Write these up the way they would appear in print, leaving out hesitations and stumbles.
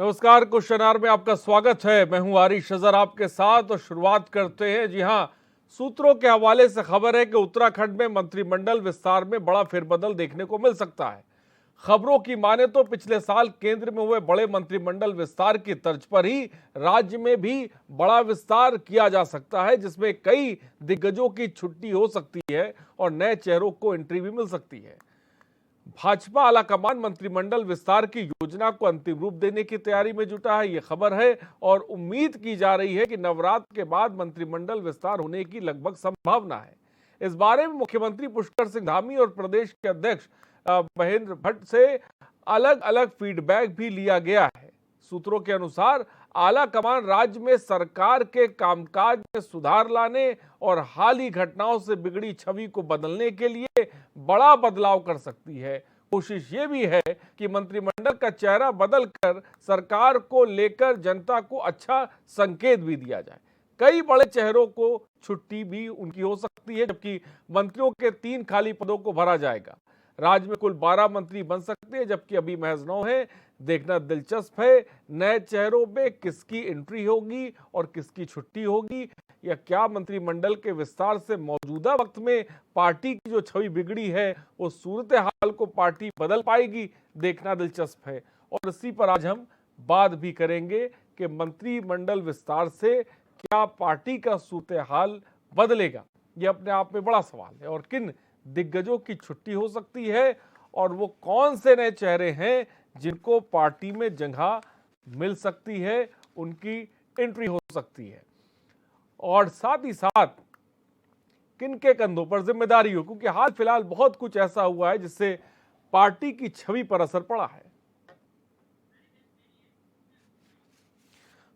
नमस्कार, question our में आपका स्वागत है। मैं हूं आरिश अजहर आपके साथ और शुरुआत करते हैं। जी हां, सूत्रों के हवाले से खबर है कि उत्तराखंड में मंत्रिमंडल विस्तार में बड़ा फेरबदल देखने को मिल सकता है। खबरों की माने तो पिछले साल केंद्र में हुए बड़े मंत्रिमंडल विस्तार की तर्ज पर ही राज्य में भी बड़ा विस्तार किया जा सकता है, जिसमें कई दिग्गजों की छुट्टी हो सकती है और नए चेहरों को एंट्री भी मिल सकती है। भाजपा आलाकमान मंत्रिमंडल विस्तार की योजना को अंतिम रूप देने की तैयारी में जुटा है, ये खबर है। और उम्मीद की जा रही है कि नवरात्र के बाद मंत्रिमंडल विस्तार होने की लगभग संभावना है। इस बारे में मुख्यमंत्री पुष्कर सिंह धामी और प्रदेश के अध्यक्ष महेंद्र भट्ट से अलग अलग फीडबैक भी लिया गया है। सूत्रों के अनुसार आला कमान राज्य में सरकार के कामकाज में सुधार लाने और हाल ही घटनाओं से बिगड़ी छवि को बदलने के लिए बड़ा बदलाव कर सकती है। कोशिश ये भी है कि मंत्रिमंडल का चेहरा बदलकर सरकार को लेकर जनता को अच्छा संकेत भी दिया जाए। कई बड़े चेहरों को छुट्टी भी उनकी हो सकती है, जबकि मंत्रियों के 3 खाली पदों को भरा जाएगा। राज्य में कुल 12 मंत्री बन सकते हैं, जबकि अभी महज 9 है। देखना दिलचस्प है, नए चेहरों में किसकी एंट्री होगी और किसकी छुट्टी होगी, या क्या मंत्रिमंडल के विस्तार से मौजूदा वक्त में पार्टी की जो छवि बिगड़ी है वो सूरत हाल को पार्टी बदल पाएगी। देखना दिलचस्प है। और इसी पर आज हम बात भी करेंगे कि मंत्रिमंडल विस्तार से क्या पार्टी का सूरत हाल बदलेगा, ये अपने आप में बड़ा सवाल है। और किन दिग्गजों की छुट्टी हो सकती है और वो कौन से नए चेहरे हैं जिनको पार्टी में जगह मिल सकती है, उनकी एंट्री हो सकती है, और साथ ही साथ किन के कंधों पर जिम्मेदारी हो, क्योंकि हाल फिलहाल बहुत कुछ ऐसा हुआ है जिससे पार्टी की छवि पर असर पड़ा है।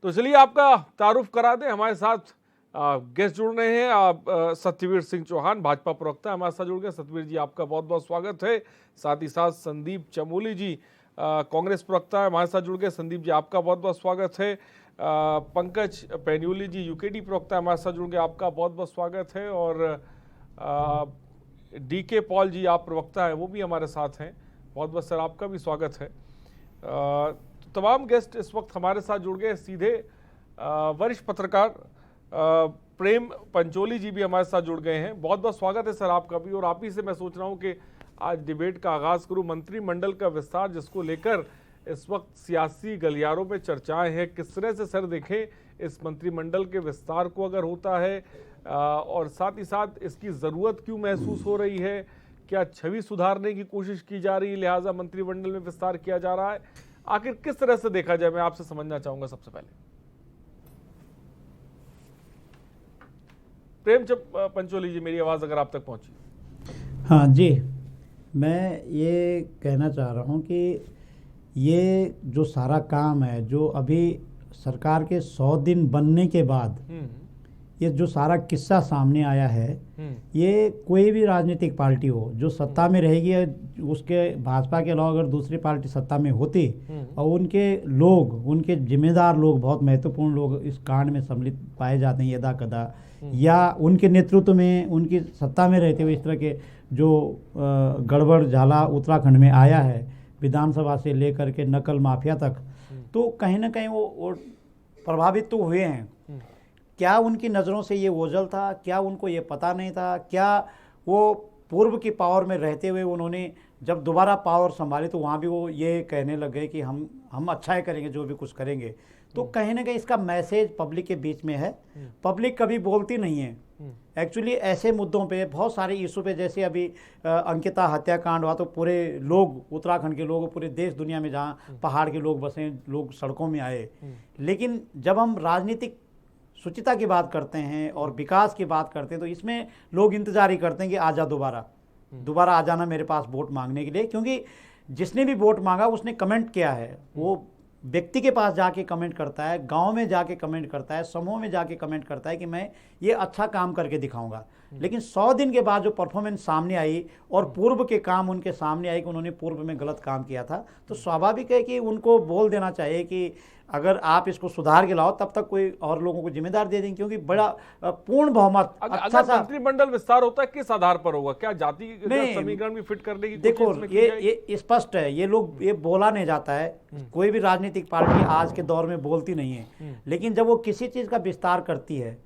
तो चलिए आपका तारुफ करा दें। हमारे साथ गेस्ट जुड़ रहे हैं। सत्यवीर सिंह चौहान भाजपा प्रवक्ता हमारे साथ जुड़ गए। सत्यवीर जी, आपका बहुत बहुत स्वागत है। साथ ही साथ संदीप चमोली जी कांग्रेस प्रवक्ता है, हमारे साथ जुड़ गए। संदीप जी, आपका बहुत बहुत स्वागत है। पंकज पेन्यूली जी यूकेडी प्रवक्ता हमारे साथ जुड़ गए, आपका बहुत बहुत स्वागत है। और डीके पॉल जी, आप प्रवक्ता है, वो भी हमारे साथ हैं, बहुत बहुत सर आपका भी स्वागत है। तमाम गेस्ट इस वक्त हमारे साथ जुड़ गए। सीधे वरिष्ठ पत्रकार प्रेम पंचोली जी भी हमारे साथ जुड़ गए हैं, बहुत बहुत स्वागत है सर आपका भी। और आप ही से मैं सोच रहा हूं कि आज डिबेट का आगाज करूं। मंत्रिमंडल का विस्तार जिसको लेकर इस वक्त सियासी गलियारों में चर्चाएं हैं, किस तरह से सर देखें इस मंत्रिमंडल के विस्तार को अगर होता है, और साथ ही साथ इसकी ज़रूरत क्यों महसूस हो रही है, क्या छवि सुधारने की कोशिश की जा रही है लिहाजा मंत्रिमंडल में विस्तार किया जा रहा है, आखिर किस तरह से देखा जाए, मैं आपसे समझना चाहूँगा। सबसे पहले प्रेम पंचोली जी, मेरी आवाज़ अगर आप तक पहुंची। हाँ जी, मैं ये कहना चाह रहा हूँ कि ये जो सारा काम है, जो अभी सरकार के 100 दिन बनने के बाद ये जो सारा किस्सा सामने आया है, ये कोई भी राजनीतिक पार्टी हो जो सत्ता में रहेगी, उसके भाजपा के अलावा अगर दूसरी पार्टी सत्ता में होती और उनके लोग, उनके जिम्मेदार लोग, बहुत महत्वपूर्ण लोग इस कांड में सम्मिलित पाए जाते हैं यदा कदा, या उनके नेतृत्व में, उनकी सत्ता में रहते हुए इस तरह के जो गड़बड़ झाला उत्तराखंड में आया है, विधानसभा से लेकर के नकल माफिया तक, तो कहीं ना कहीं वो प्रभावित तो हुए हैं। क्या उनकी नज़रों से ये ओझल था? क्या उनको ये पता नहीं था? क्या वो पूर्व की पावर में रहते हुए उन्होंने जब दोबारा पावर संभाली तो वहाँ भी वो ये कहने लग गए कि हम अच्छा ही करेंगे, जो भी कुछ करेंगे? तो कहीं ना कहीं इसका मैसेज पब्लिक के बीच में है। पब्लिक कभी बोलती नहीं है एक्चुअली ऐसे मुद्दों पे, बहुत सारे इशू पे। जैसे अभी अंकिता हत्याकांड हुआ तो पूरे लोग, उत्तराखंड के लोग, पूरे देश दुनिया में जहाँ पहाड़ के लोग बसे, लोग सड़कों में आए। लेकिन जब हम राजनीतिक शुचिता की बात करते हैं और विकास की बात करते हैं तो इसमें लोग इंतजार ही करते हैं कि आजा, दोबारा आ जाना मेरे पास वोट मांगने के लिए। क्योंकि जिसने भी वोट मांगा उसने कमेंट किया है, वो व्यक्ति के पास जाके कमेंट करता है, गांव में जाके कमेंट करता है, समूह में जाके कमेंट करता है कि मैं ये अच्छा काम करके दिखाऊंगा। लेकिन 100 दिन के बाद जो परफॉर्मेंस सामने आई और पूर्व के काम उनके सामने आए कि उन्होंने पूर्व में गलत काम किया था, तो स्वाभाविक है कि उनको बोल देना चाहिए कि अगर आप इसको सुधार के लाओ तब तक कोई और लोगों को जिम्मेदार दे देंगे, क्योंकि बड़ा पूर्ण बहुमत अच्छा सा मंत्रिमंडल विस्तार होता है किस आधार पर होगा? क्या जाति समीकरण भी फिट करने की देखो ये स्पष्ट है, ये लोग ये बोला नहीं जाता है, कोई भी राजनीतिक पार्टी आज के दौर में बोलती नहीं है, लेकिन जब वो किसी चीज का विस्तार करती है,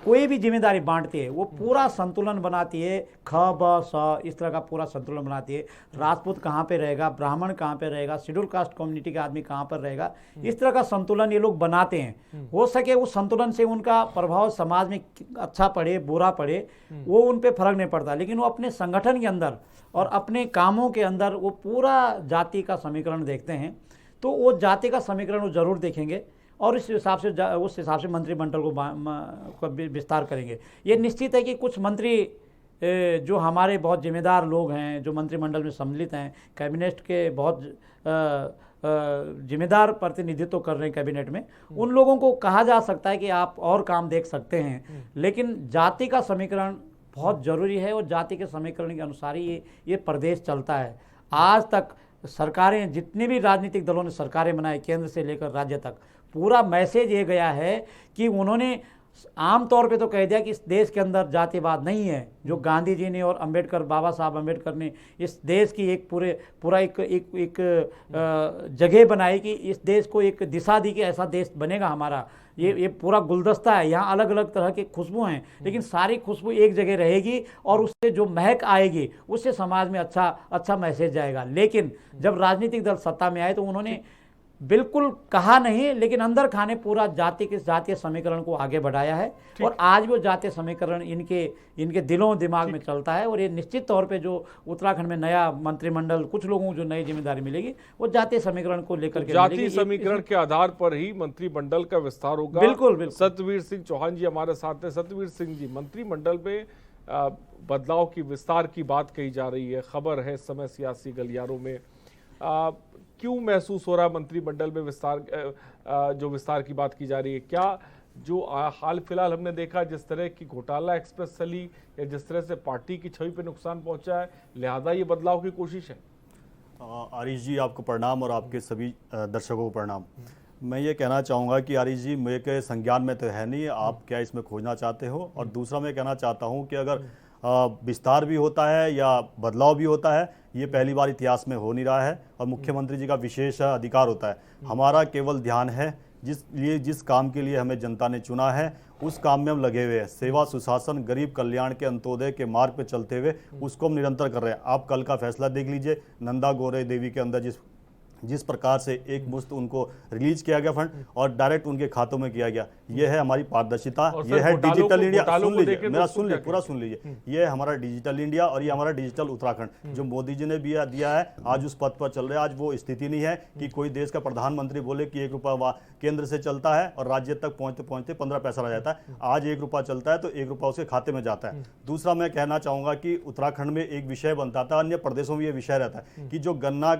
कोई भी जिम्मेदारी बांटती है, वो पूरा संतुलन बनाती है, ख ब स इस तरह का पूरा संतुलन बनाती है। राजपूत कहाँ पे रहेगा, ब्राह्मण कहाँ पे रहेगा, शेड्यूल कास्ट कम्युनिटी का आदमी कहाँ पर रहेगा, इस तरह का संतुलन ये लोग बनाते हैं। हो सके उस संतुलन से उनका प्रभाव समाज में अच्छा पड़े बुरा पड़े वो उन पे फर्क नहीं पड़ता, लेकिन वो अपने संगठन के अंदर और अपने कामों के अंदर वो पूरा जाति का समीकरण देखते हैं। तो वो जाति का समीकरण वो जरूर देखेंगे और उस हिसाब से मंत्रिमंडल को विस्तार करेंगे। ये निश्चित है कि कुछ मंत्री जो हमारे बहुत जिम्मेदार लोग हैं, जो मंत्रिमंडल में सम्मिलित हैं, कैबिनेट के बहुत जिम्मेदार प्रतिनिधित्व कर रहे हैं कैबिनेट में, उन लोगों को कहा जा सकता है कि आप और काम देख सकते हैं, लेकिन जाति का समीकरण बहुत जरूरी है और जाति के समीकरण के अनुसार ही ये प्रदेश चलता है। आज तक सरकारें, जितने भी राजनीतिक दलों ने सरकारें बनाई, केंद्र से लेकर राज्य तक, पूरा मैसेज ये गया है कि उन्होंने आम तौर पे तो कह दिया कि इस देश के अंदर जातिवाद नहीं है। जो गांधी जी ने और अंबेडकर, बाबा साहब अंबेडकर ने इस देश की एक पूरा एक जगह बनाई कि इस देश को एक दिशा दी कि ऐसा देश बनेगा हमारा। ये पूरा गुलदस्ता है, यहाँ अलग अलग तरह की खुशबू हैं, लेकिन सारी खुशबू एक जगह रहेगी और उससे जो महक आएगी उससे समाज में अच्छा मैसेज जाएगा। लेकिन जब राजनीतिक दल सत्ता में आए तो उन्होंने बिल्कुल कहा नहीं, लेकिन अंदर खाने पूरा जातीय समीकरण को आगे बढ़ाया है और आज वो जातीय समीकरण इनके दिलों दिमाग में चलता है। और ये निश्चित तौर पे जो उत्तराखंड में नया मंत्रिमंडल, कुछ लोगों को जो नई जिम्मेदारी मिलेगी वो जातीय समीकरण को लेकर के जातीय समीकरण के आधार पर ही मंत्रिमंडल का विस्तार होगा। बिल्कुल। सत्यवीर सिंह चौहान जी हमारे साथ हैं। सत्यवीर सिंह जी, मंत्रिमंडल में बदलाव की, विस्तार की बात कही जा रही है, खबर है इस समय सियासी गलियारों में, क्यों महसूस हो रहा है मंत्रिमंडल में विस्तार की बात की जा रही है? क्या जो हाल फिलहाल हमने देखा, जिस तरह की घोटाला एक्सप्रेस चली या जिस तरह से पार्टी की छवि पे नुकसान पहुंचा है, लिहाजा ये बदलाव की कोशिश है? आरिश जी, आपको प्रणाम और आपके सभी दर्शकों को प्रणाम। मैं ये कहना चाहूँगा कि आरिश जी, मेरे संज्ञान में तो है नहीं, आप क्या इसमें खोजना चाहते हो। और दूसरा मैं कहना चाहता हूँ कि अगर विस्तार भी होता है या बदलाव भी होता है, ये पहली बार इतिहास में हो नहीं रहा है और मुख्यमंत्री जी का विशेष अधिकार होता है। हमारा केवल ध्यान है जिस काम के लिए हमें जनता ने चुना है उस काम में हम लगे हुए हैं। सेवा, सुशासन, गरीब कल्याण के अंत्योदय के मार्ग पे चलते हुए उसको हम निरंतर कर रहे हैं। आप कल का फैसला देख लीजिए, नंदा गौरे देवी के अंदर जिस प्रकार से एक मुश्त उनको रिलीज किया गया फंड और डायरेक्ट उनके खातों में किया गया, यह है हमारी पारदर्शिता, यह है डिजिटल इंडिया। सुन लीजिए, मेरा सुन लीजिए, पूरा सुन लीजिए, यह है हमारा डिजिटल इंडिया और ये हमारा डिजिटल उत्तराखंड जो मोदी जी ने भी दिया है। आज उस पद पर चल रहे हैं। आज वो स्थिति नहीं है कि कोई देश का प्रधानमंत्री बोले कि 1 रुपया केंद्र से चलता है और राज्य तक पहुंचते पहुंचते 15 पैसा रह जाता है। आज 1 रुपया चलता है तो 1 रुपया उसके खाते में जाता है। दूसरा मैं कहना चाहूंगा कि उत्तराखंड में एक विषय बनता था, अन्य प्रदेशों में ये विषय रहता है कि जो गन्ना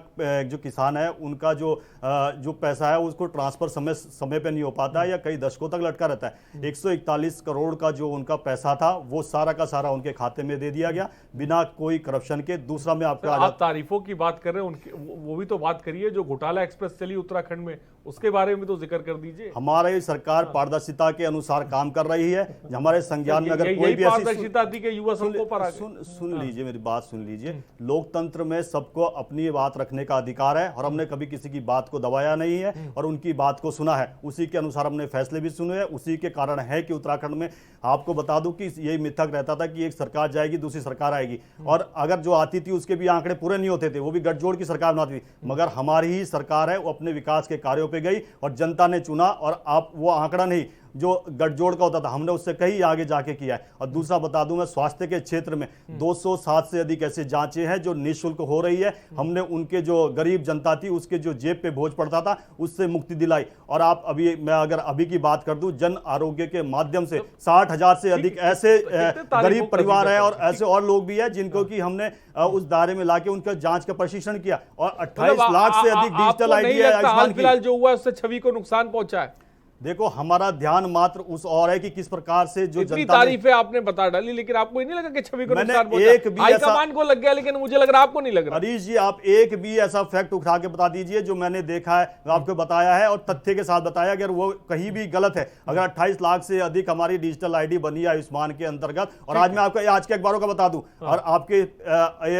जो किसान है उनका जो पैसा है उसको ट्रांसफर समय पे नहीं हो पाता है या कई दशकों तक लटका रहता है। 141 करोड़ का जो उनका पैसा था वो सारा का सारा उनके खाते में दे दिया गया बिना कोई करप्शन के। दूसरा में आप तारीफों की बात कर रहे हैं, वो भी तो बात करिए, जो घोटाला एक्सप्रेस चली उत्तराखंड में उसके बारे में तो जिक्र कर दीजिए। हमारी सरकार पारदर्शिता के अनुसार काम कर रही है। हमारे संज्ञान में अगर कोई भी पारदर्शिता थी कि युवा संघों पर सुन लीजिए, मेरी बात सुन लीजिए। लोकतंत्र में सबको अपनी बात रखने का अधिकार है और हमने कभी किसी की बात को दबाया नहीं है और उनकी बात को सुना है। उसी के अनुसार हमने फैसले भी सुने हैं। उसी के कारण है कि उत्तराखंड में आपको बता दूं कि यही मिथक रहता था कि एक सरकार जाएगी दूसरी सरकार आएगी और अगर जो आती थी उसके भी आंकड़े पूरे नहीं होते थे, वो भी गठजोड़ की सरकार बनाती थी। मगर हमारी ही सरकार है, वो अपने विकास के कार्यों पे गई और जनता ने चुना और आप वो आंकड़ा नहीं जो गठजोड़ का होता था, हमने उससे कहीं आगे जाके किया है। और दूसरा बता दूं मैं, स्वास्थ्य के क्षेत्र में 207 से अधिक ऐसे जांचें हैं जो निःशुल्क हो रही है। हमने उनके जो गरीब जनता थी उसके जो जेब पे बोझ पड़ता था उससे मुक्ति दिलाई। और आप मैं अगर अभी की बात कर दूं, जन आरोग्य के माध्यम से 60,000 से अधिक ऐसे गरीब परिवार है और ऐसे और लोग भी है जिनको की हमने उस दायरे में लाके उनका जांच का प्रशिक्षण किया और 28 लाख से अधिक डिजिटल आईडी है। हाल फिलहाल जो हुआ उससे छवि को नुकसान पहुंचा है? देखो हमारा ध्यान मात्र उस और है कि किस प्रकार से जो इतनी जनता ने तारीफें आपने बता डाली, लेकिन आपको ही नहीं लगा कि छवि को मैंने नुकसान एक पहुंचा? भी हाईकमान को लग गया, लेकिन मुझे लग रहा आपको नहीं लग रहा। हरीश जी आप एक भी ऐसा फैक्ट उठा के बता दीजिए जो मैंने देखा है, आपको बताया है और तथ्य के साथ बताया, अगर वो कहीं भी गलत है। अगर 28 लाख से अधिक हमारी डिजिटल आईडी बनी है आयुष्मान के अंतर्गत, और आज मैं आपको आज के अखबारों का बता दूं और आपके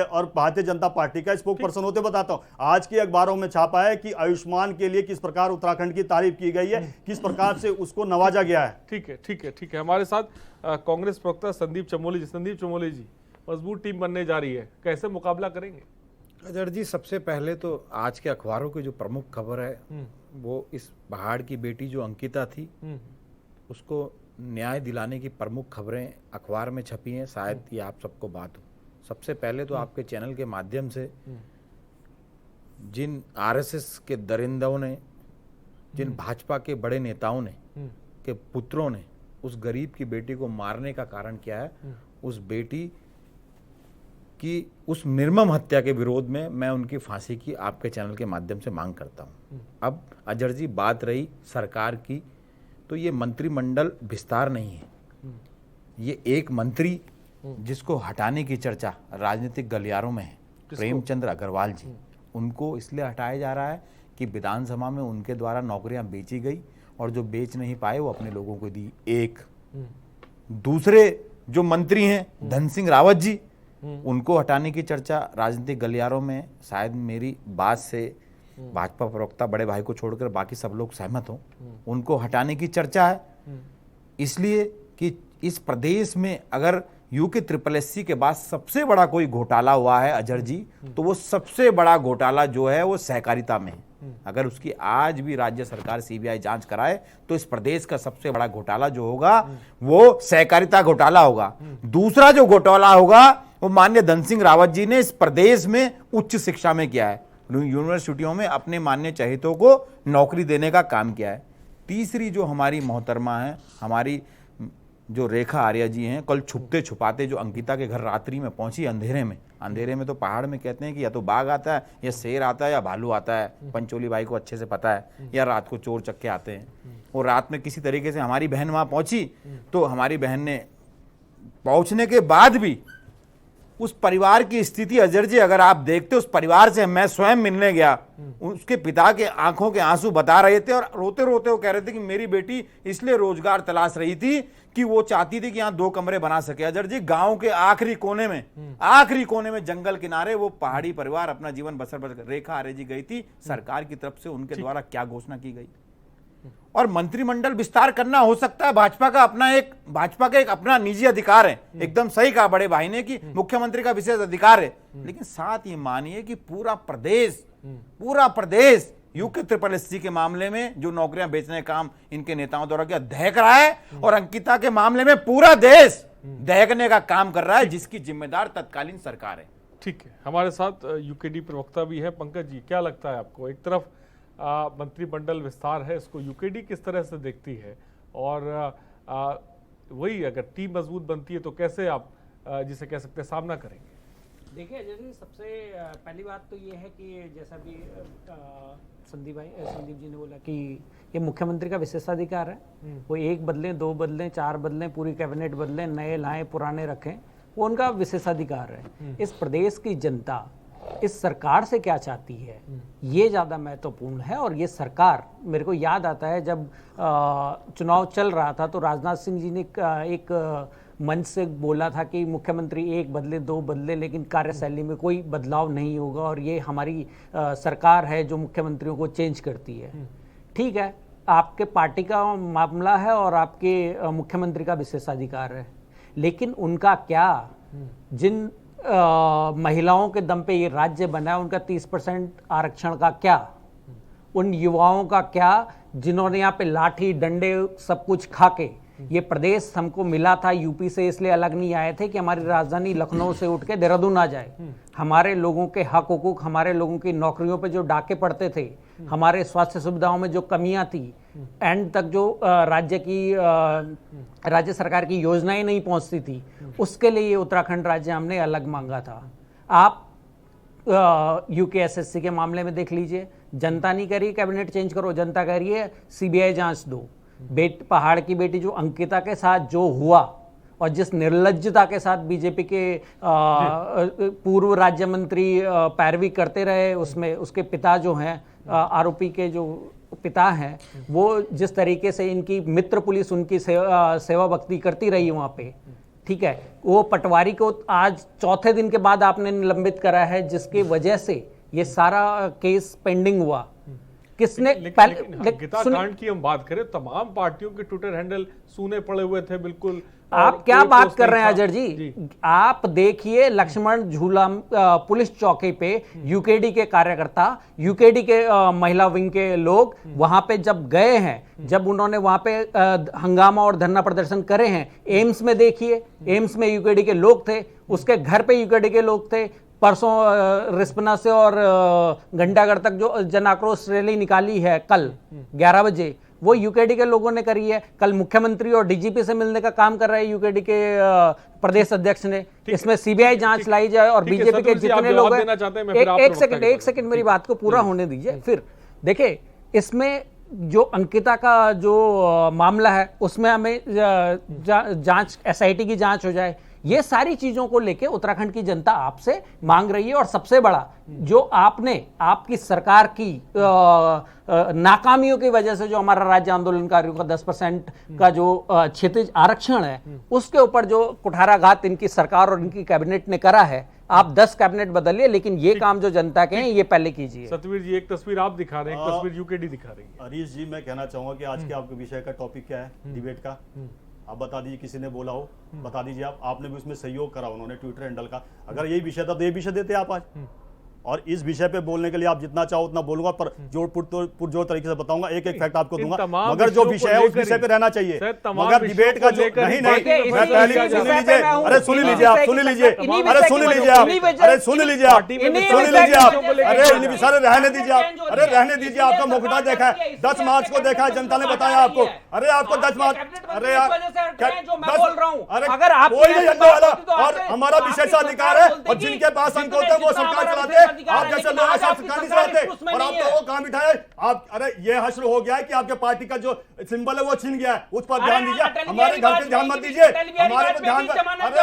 और भारतीय जनता पार्टी का स्पोक पर्सन होते बताता हूं, आज के अखबारों में छापा है कि आयुष्मान के लिए किस प्रकार उत्तराखंड की तारीफ की गई है, किस प्रकार से उसको नवाजा गया है। ठीक है, ठीक है, ठीक है। हमारे साथ कांग्रेस प्रवक्ता संदीप चमोली जी। संदीप चमोली जी, मजबूत टीम बनने जा रही है, कैसे मुकाबला करेंगे? अजहर जी, सबसे पहले तो आज के अखबारों की जो प्रमुख खबर है वो इस पहाड़ की बेटी जो अंकिता थी उसको न्याय दिलाने की प्रमुख खबरें अखबार में छपी हैं। शायद ये आप सबको बात हो। सबसे पहले तो आपके चैनल के माध्यम से जिन आरएसएस के दरिंदों ने, जिन भाजपा के बड़े नेताओं ने के पुत्रों ने उस गरीब की बेटी को मारने का कारण क्या है, उस बेटी की उस निर्मम हत्या के विरोध में मैं उनकी फांसी की आपके चैनल के माध्यम से मांग करता हूं। अब अजहर जी, बात रही सरकार की, तो ये मंत्रिमंडल विस्तार नहीं है। ये एक मंत्री जिसको हटाने की चर्चा राजनीतिक गलियारों में है, प्रेमचंद्र अग्रवाल जी, उनको इसलिए हटाया जा रहा है कि विधानसभा में उनके द्वारा नौकरियां बेची गई और जो बेच नहीं पाए वो अपने लोगों को दी। एक दूसरे जो मंत्री हैं धन सिंह रावत जी, उनको हटाने की चर्चा राजनीतिक गलियारों में, शायद मेरी बात से भाजपा प्रवक्ता बड़े भाई को छोड़कर बाकी सब लोग सहमत हों, उनको हटाने की चर्चा है। इसलिए कि इस प्रदेश में अगर यूके SSSC के बाद सबसे बड़ा कोई घोटाला हुआ है अजहर जी, तो वो सबसे बड़ा घोटाला जो है वो सहकारिता में है। अगर उसकी आज भी राज्य सरकार CBI जांच कराए तो इस प्रदेश का सबसे बड़ा घोटाला जो होगा वो सहकारिता घोटाला होगा। दूसरा जो घोटाला होगा वो माननीय धन सिंह रावत जी ने इस प्रदेश में उच्च शिक्षा में किया है, यूनिवर्सिटियों में अपने मान्य चहेतों को नौकरी देने का काम किया है। तीसरी जो हमारी मोहतरमा है, हमारी जो रेखा आर्या जी हैं, कल छुपते छुपाते जो अंकिता के घर रात्रि में पहुंची अंधेरे में तो पहाड़ में कहते हैं कि या तो बाघ आता है या शेर आता है या भालू आता है, पंचोली भाई को अच्छे से पता है, या रात को चोर चक्के आते हैं। और रात में किसी तरीके से हमारी बहन वहां पहुंची, तो हमारी बहन ने पहुंचने के बाद भी उस परिवार की स्थिति अजहर जी अगर आप देखते, उस परिवार से मैं स्वयं मिलने गया, उसके पिता के आंखों के आंसू बता रहे थे और रोते रोते वो कह रहे थे कि मेरी बेटी इसलिए रोजगार तलाश रही थी कि वो चाहती थी कि यहाँ 2 कमरे बना सके। अजहर जी, गांव के आखिरी कोने में जंगल किनारे वो पहाड़ी परिवार अपना जीवन बसर रेखा आर्य जी गई थी। सरकार की तरफ से उनके द्वारा क्या घोषणा की गई? और मंत्रिमंडल विस्तार करना हो सकता है भाजपा का एक अपना निजी अधिकार है। एकदम सही कहा बड़े भाई ने कि मुख्यमंत्री का विशेष अधिकार है, लेकिन साथ ये मानिए कि पूरा प्रदेश यूके SSSC के मामले में जो नौकरियां बेचने का काम इनके नेताओं द्वारा किया दहक रहा है, और अंकिता के मामले में पूरा देश दहकने का काम कर रहा है, जिसकी जिम्मेदार तत्कालीन सरकार है। ठीक है, हमारे साथ यूकेडी प्रवक्ता भी है। पंकज जी, क्या लगता है आपको? एक तरफ मंत्रिमंडल विस्तार है, इसको यूकेडी किस तरह से देखती है, और वही अगर टीम मजबूत बनती है तो कैसे आप जिसे कह सकते हैं सामना करेंगे? देखिए अजय जी, सबसे पहली बात तो ये है कि जैसा भी संदीप जी ने बोला कि ये मुख्यमंत्री का विशेषाधिकार है। वो 1 बदलें, 2 बदलें, 4 बदलें, पूरी कैबिनेट बदलें, नए लाएं, पुराने रखें, वो उनका विशेषाधिकार है। इस प्रदेश की जनता इस सरकार से क्या चाहती है, ये ज़्यादा महत्वपूर्ण है। और ये सरकार, मेरे को याद आता है जब चुनाव चल रहा था तो राजनाथ सिंह जी ने एक मंच से बोला था कि मुख्यमंत्री 1 बदले, 2 बदले, लेकिन कार्यशैली में कोई बदलाव नहीं होगा, और ये हमारी सरकार है जो मुख्यमंत्रियों को चेंज करती है। ठीक है, आपके पार्टी का मामला है और आपके मुख्यमंत्री का विशेषाधिकार है, लेकिन उनका क्या? जिन महिलाओं के दम पे ये राज्य बना है, उनका 30% आरक्षण का क्या? उन युवाओं का क्या जिन्होंने यहाँ पे लाठी डंडे सब कुछ खा के, ये प्रदेश हमको मिला था यूपी से इसलिए अलग नहीं आए थे कि हमारी राजधानी लखनऊ से उठ के देहरादून आ जाए। हमारे लोगों के हक हुकूक, हमारे लोगों की नौकरियों पे जो डाके पड़ते थे, हमारे स्वास्थ्य सुविधाओं में जो कमियां थी, एंड तक जो राज्य सरकार की योजनाएं नहीं पहुंचती थी, उसके लिए ये उत्तराखंड राज्य हमने अलग मांगा था। आप यूके SSC के मामले में देख लीजिए, जनता नहीं कह रही कैबिनेट चेंज करो, जनता कह रही है CBI जांच दो। पहाड़ की बेटी जो अंकिता के साथ जो हुआ और जिस निर्लज्जता के साथ बीजेपी के पूर्व राज्य मंत्री पैरवी करते रहे, उसमें उसके पिता जो हैं आरोपी के जो पिता हैं, वो जिस तरीके से इनकी मित्र पुलिस उनकी सेवा भक्ति करती रही वहाँ पे, ठीक है, वो पटवारी को आज चौथे दिन के बाद आपने निलंबित करा है, जिसकी वजह से ये सारा केस पेंडिंग हुआ। किसने अंकिता कांड की हम बात करें, तमाम पार्टियों के ट्विटर हैंडल सूने पड़े हुए थे बिल्कुल। आप क्या बात कर रहे हैं अजय जी? आप देखिए लक्ष्मण झूला पुलिस चौकी पे यूकेडी के कार्यकर्ता, यूकेडी के महिला विंग के लोग वहां पे जब गए हैं, जब उन्होंने वहां पे हंगामा और धरना प्रदर्शन करे हैं, एम्स में देखिए, एम्स में यूकेडी के लोग थे, उसके घर पे यूकेडी के लोग थे। परसों रिस्पना से और घंटागढ़ तक जो जन आक्रोश रैली निकाली है कल 11 बजे, वो यूकेडी के लोगों ने करी है। कल मुख्यमंत्री और डीजीपी से मिलने का काम कर रहे हैं यूकेडी के प्रदेश अध्यक्ष ने। इसमें सीबीआई जांच लाई जाए और बीजेपी के जितने लोग हैं, एक सेकंड मेरी बात को पूरा होने दीजिए। फिर देखिए, इसमें जो अंकिता का जो मामला है उसमें हमें जांच, एसआईटी की जांच हो जाए। ये सारी चीजों को लेके उत्तराखंड की जनता आपसे मांग रही है। और सबसे बड़ा जो आपकी सरकार की नाकामियों की वजह से जो हमारा राज्य आंदोलनकारियों का 10% का जो क्षितिज आरक्षण है, उसके ऊपर जो कुठाराघात इनकी सरकार और इनकी कैबिनेट ने करा है, आप 10 कैबिनेट बदलिए, लेकिन ये काम जो जनता के हैं ये पहले कीजिए। सतवीर जी, एक तस्वीर आप दिखा रहे हैं, एक तस्वीर यूकेडी दिखा रही है। हरीश जी, मैं कहना चाहूंगा कि आज के आपके विषय का टॉपिक क्या है, डिबेट का, आप बता दीजिए। किसी ने बोला हो बता दीजिए। आपने भी उसमें सहयोग करा, उन्होंने ट्विटर हैंडल का। अगर यही विषय था तो ये विषय देते आप आज। और इस विषय पे बोलने के लिए आप जितना चाहो उतना बोलूंगा, पर पुरजोर तरीके से बताऊंगा, एक एक फैक्ट आपको दूंगा, मगर जो विषय है उस विषय पे रहना चाहिए। मगर डिबेट का जो नहीं मैं पहले सुन लीजिए, अरे सुन लीजिए आप, सुन लीजिए, अरे सुन लीजिए आप, अरे सुन लीजिए आप, सुन लीजिए आप, अरे सारे रहने दीजिए आप, अरे रहने दीजिए। आपका मुखड़ा देखा है, 10 मार्च को देखा है, जनता ने बताया आपको। अरे आपको 10 मार्च, अरे यार, अगर आप कोई नहीं जानने वाला, और हमारा विशेषाधिकार है, और जिनके पास अंक होते हैं वो सरकार चलाते हैं। आप जैसे लोग सरकार नहीं चलाते, और आप तो वो काम बिठाए आप। अरे ये हश्र हो गया है कि आपके पार्टी का जो सिंबल है वो छिन गया है, उस पर ध्यान दीजिए। हमारे घर पे ध्यान मत दीजिए, हमारे पे ध्यान। अरे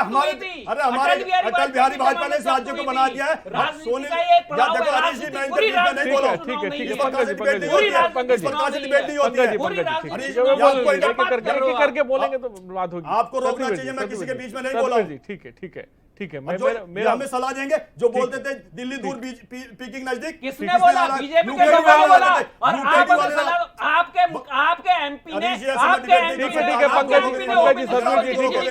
हमारे अटल बिहारी वाजपेयी ने इस राज्य को बना दिया है। सोनी, देखो हरीश जी, मैं इंटरव्यू में नहीं बोला, ठीक है, इस प्रकार से डिबेट नहीं होती है, इस प्रकार से डिबेट नहीं होती है। करके बोलेंगे तो बात होगी। आपको रोकना चाहिए, मैं किसी के बीच में नहीं बोला। ठीक है, ठीक है, ठीक है। मेरा हमें सलाह देंगे जो बोलते थे दिल्ली दूर पीकिंग नजदीक। किसने बोला? बीजेपी के लोग बोला, और आपके एमपी ने, आपके एमपी ठीक है पंकज जी, सतवीर जी, ठीक है।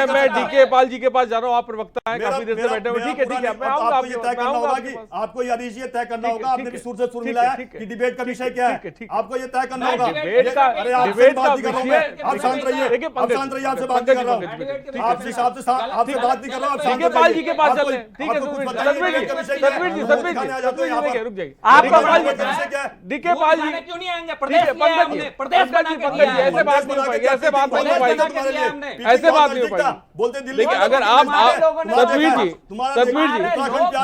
मैं डीके पाल जी के पास जा रहा हूँ, आप प्रवक्ता हैं, काफी देर से बैठे हुए। ठीक है, ठीक है, मैं आऊंगा। आपको ये तय करना होगा कि आपको हरीश ये तय करना होगा, आपने भी सुर से सुर मिलाया कि डिबेट का विषय क्या है, आपको ये तय करना होगा। डिबेट का अरे आपसे बात नहीं कर रहा हूं मैं, आप शांत रहिए, आप शांत रहिए, आपसे बात नहीं कर रहा हूं, आपसे बात नहीं कर रहा हूं, आप शांत रहिए। पाल जी के पास चलते हैं। ठीक है, सतवीर जी, रुक जाइए। आपका पाल डीके पाल जी क्यों नहीं आएंगे? पंकज जी, ऐसे बात नहीं हो पाएगी, ऐसे बात नहीं हो पाएगी, ऐसे बात नहीं हो पाएगी। बोलते दिल्ली देखिए, अगर आप सतवीर जी,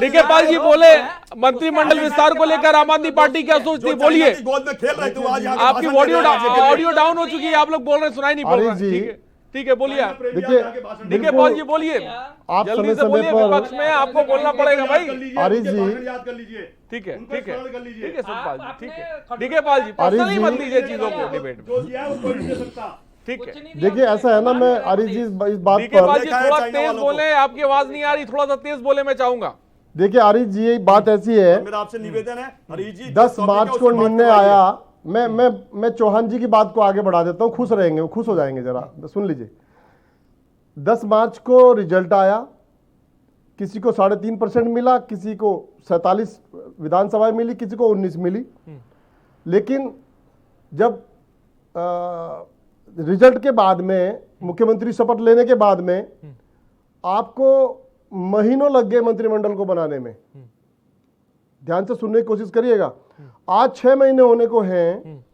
डीके पाल जी बोले मंत्रिमंडल विस्तार को लेकर आम आदमी पार्टी क्या सोचती, बोलिए। गोद में खेल रहे थे आज, आपकी ऑडियो डाउन हो चुकी है, आप लोग बोल रहे सुनाई नहीं पड़ रहा। ठीक है, ठीक है, बोलिए। देखिए पाल जी, बोलिए, आप जल्दी समय से बोलिए, पर विपक्ष में आपको बोलना पड़ेगा भाई। हरीश जी, याद कर लीजिए। ठीक है, ठीक है, ठीक है सतपाल जी, ठीक है, डीके पाल जी, पर्सनली मत लीजिए चीजों को डिबेट में। जो दिया है वो कोई नहीं दे सकता। ठीक है, देखिए ऐसा है ना, मैं हरीश जी इस बात डीके पाल पर, जी थोड़ा तेज बोले, आपकी आवाज नहीं आ रही, थोड़ा सा तेज बोले, मैं चाहूंगा। देखिए हरीश जी ये बात ऐसी है, मेरा आपसे निवेदन है हरीश जी, 10 मार्च को निर्णय आया। मैं चौहान जी की बात को आगे बढ़ा देता हूँ, खुश रहेंगे, वो खुश हो जाएंगे, जरा सुन लीजिए। 10 मार्च को रिजल्ट आया, किसी को 3.5% मिला, किसी को 47 विधानसभा मिली, किसी को 19 मिली। लेकिन जब रिजल्ट के बाद में, मुख्यमंत्री शपथ लेने के बाद में, आपको महीनों लग गए मंत्रिमंडल को बनाने में। ध्यान से सुनने की कोशिश करिएगा। आज 6 महीने होने को हैं।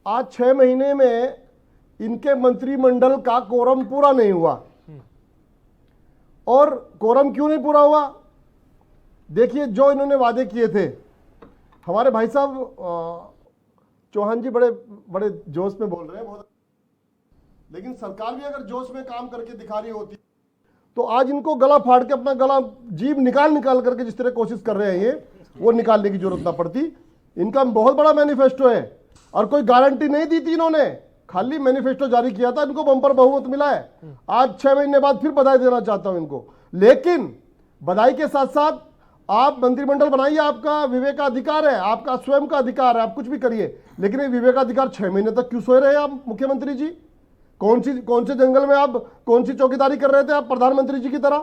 आज 6 महीने में इनके मंत्रिमंडल का कोरम पूरा नहीं हुआ। और कोरम क्यों नहीं पूरा हुआ? देखिए, जो इन्होंने वादे किए थे, हमारे भाई साहब चौहान जी बड़े बड़े जोश में बोल रहे हैं बहुत, लेकिन सरकार भी अगर जोश में काम करके दिखा रही होती तो आज इनको गला फाड़ के अपना गला जीभ निकाल करके जिस तरह कोशिश कर रहे हैं ये, वो निकालने की जरूरत ना पड़ती। इनका बहुत बड़ा मैनिफेस्टो है और कोई गारंटी नहीं दी थी इन्होंने, खाली मैनिफेस्टो जारी किया था, इनको बम्पर बहुमत मिला है। आज 6 महीने बाद फिर बधाई देना चाहता हूं इनको, लेकिन बधाई के साथ साथ आप मंत्रिमंडल बनाइए, आपका विवेकाधिकार है, आपका स्वयं का अधिकार है, आप कुछ भी करिए, लेकिन ये विवेकाधिकार 6 महीने तक क्यों सोए रहे आप मुख्यमंत्री जी? कौन से जंगल में आप कौन सी चौकीदारी कर रहे थे आप प्रधानमंत्री जी की तरह?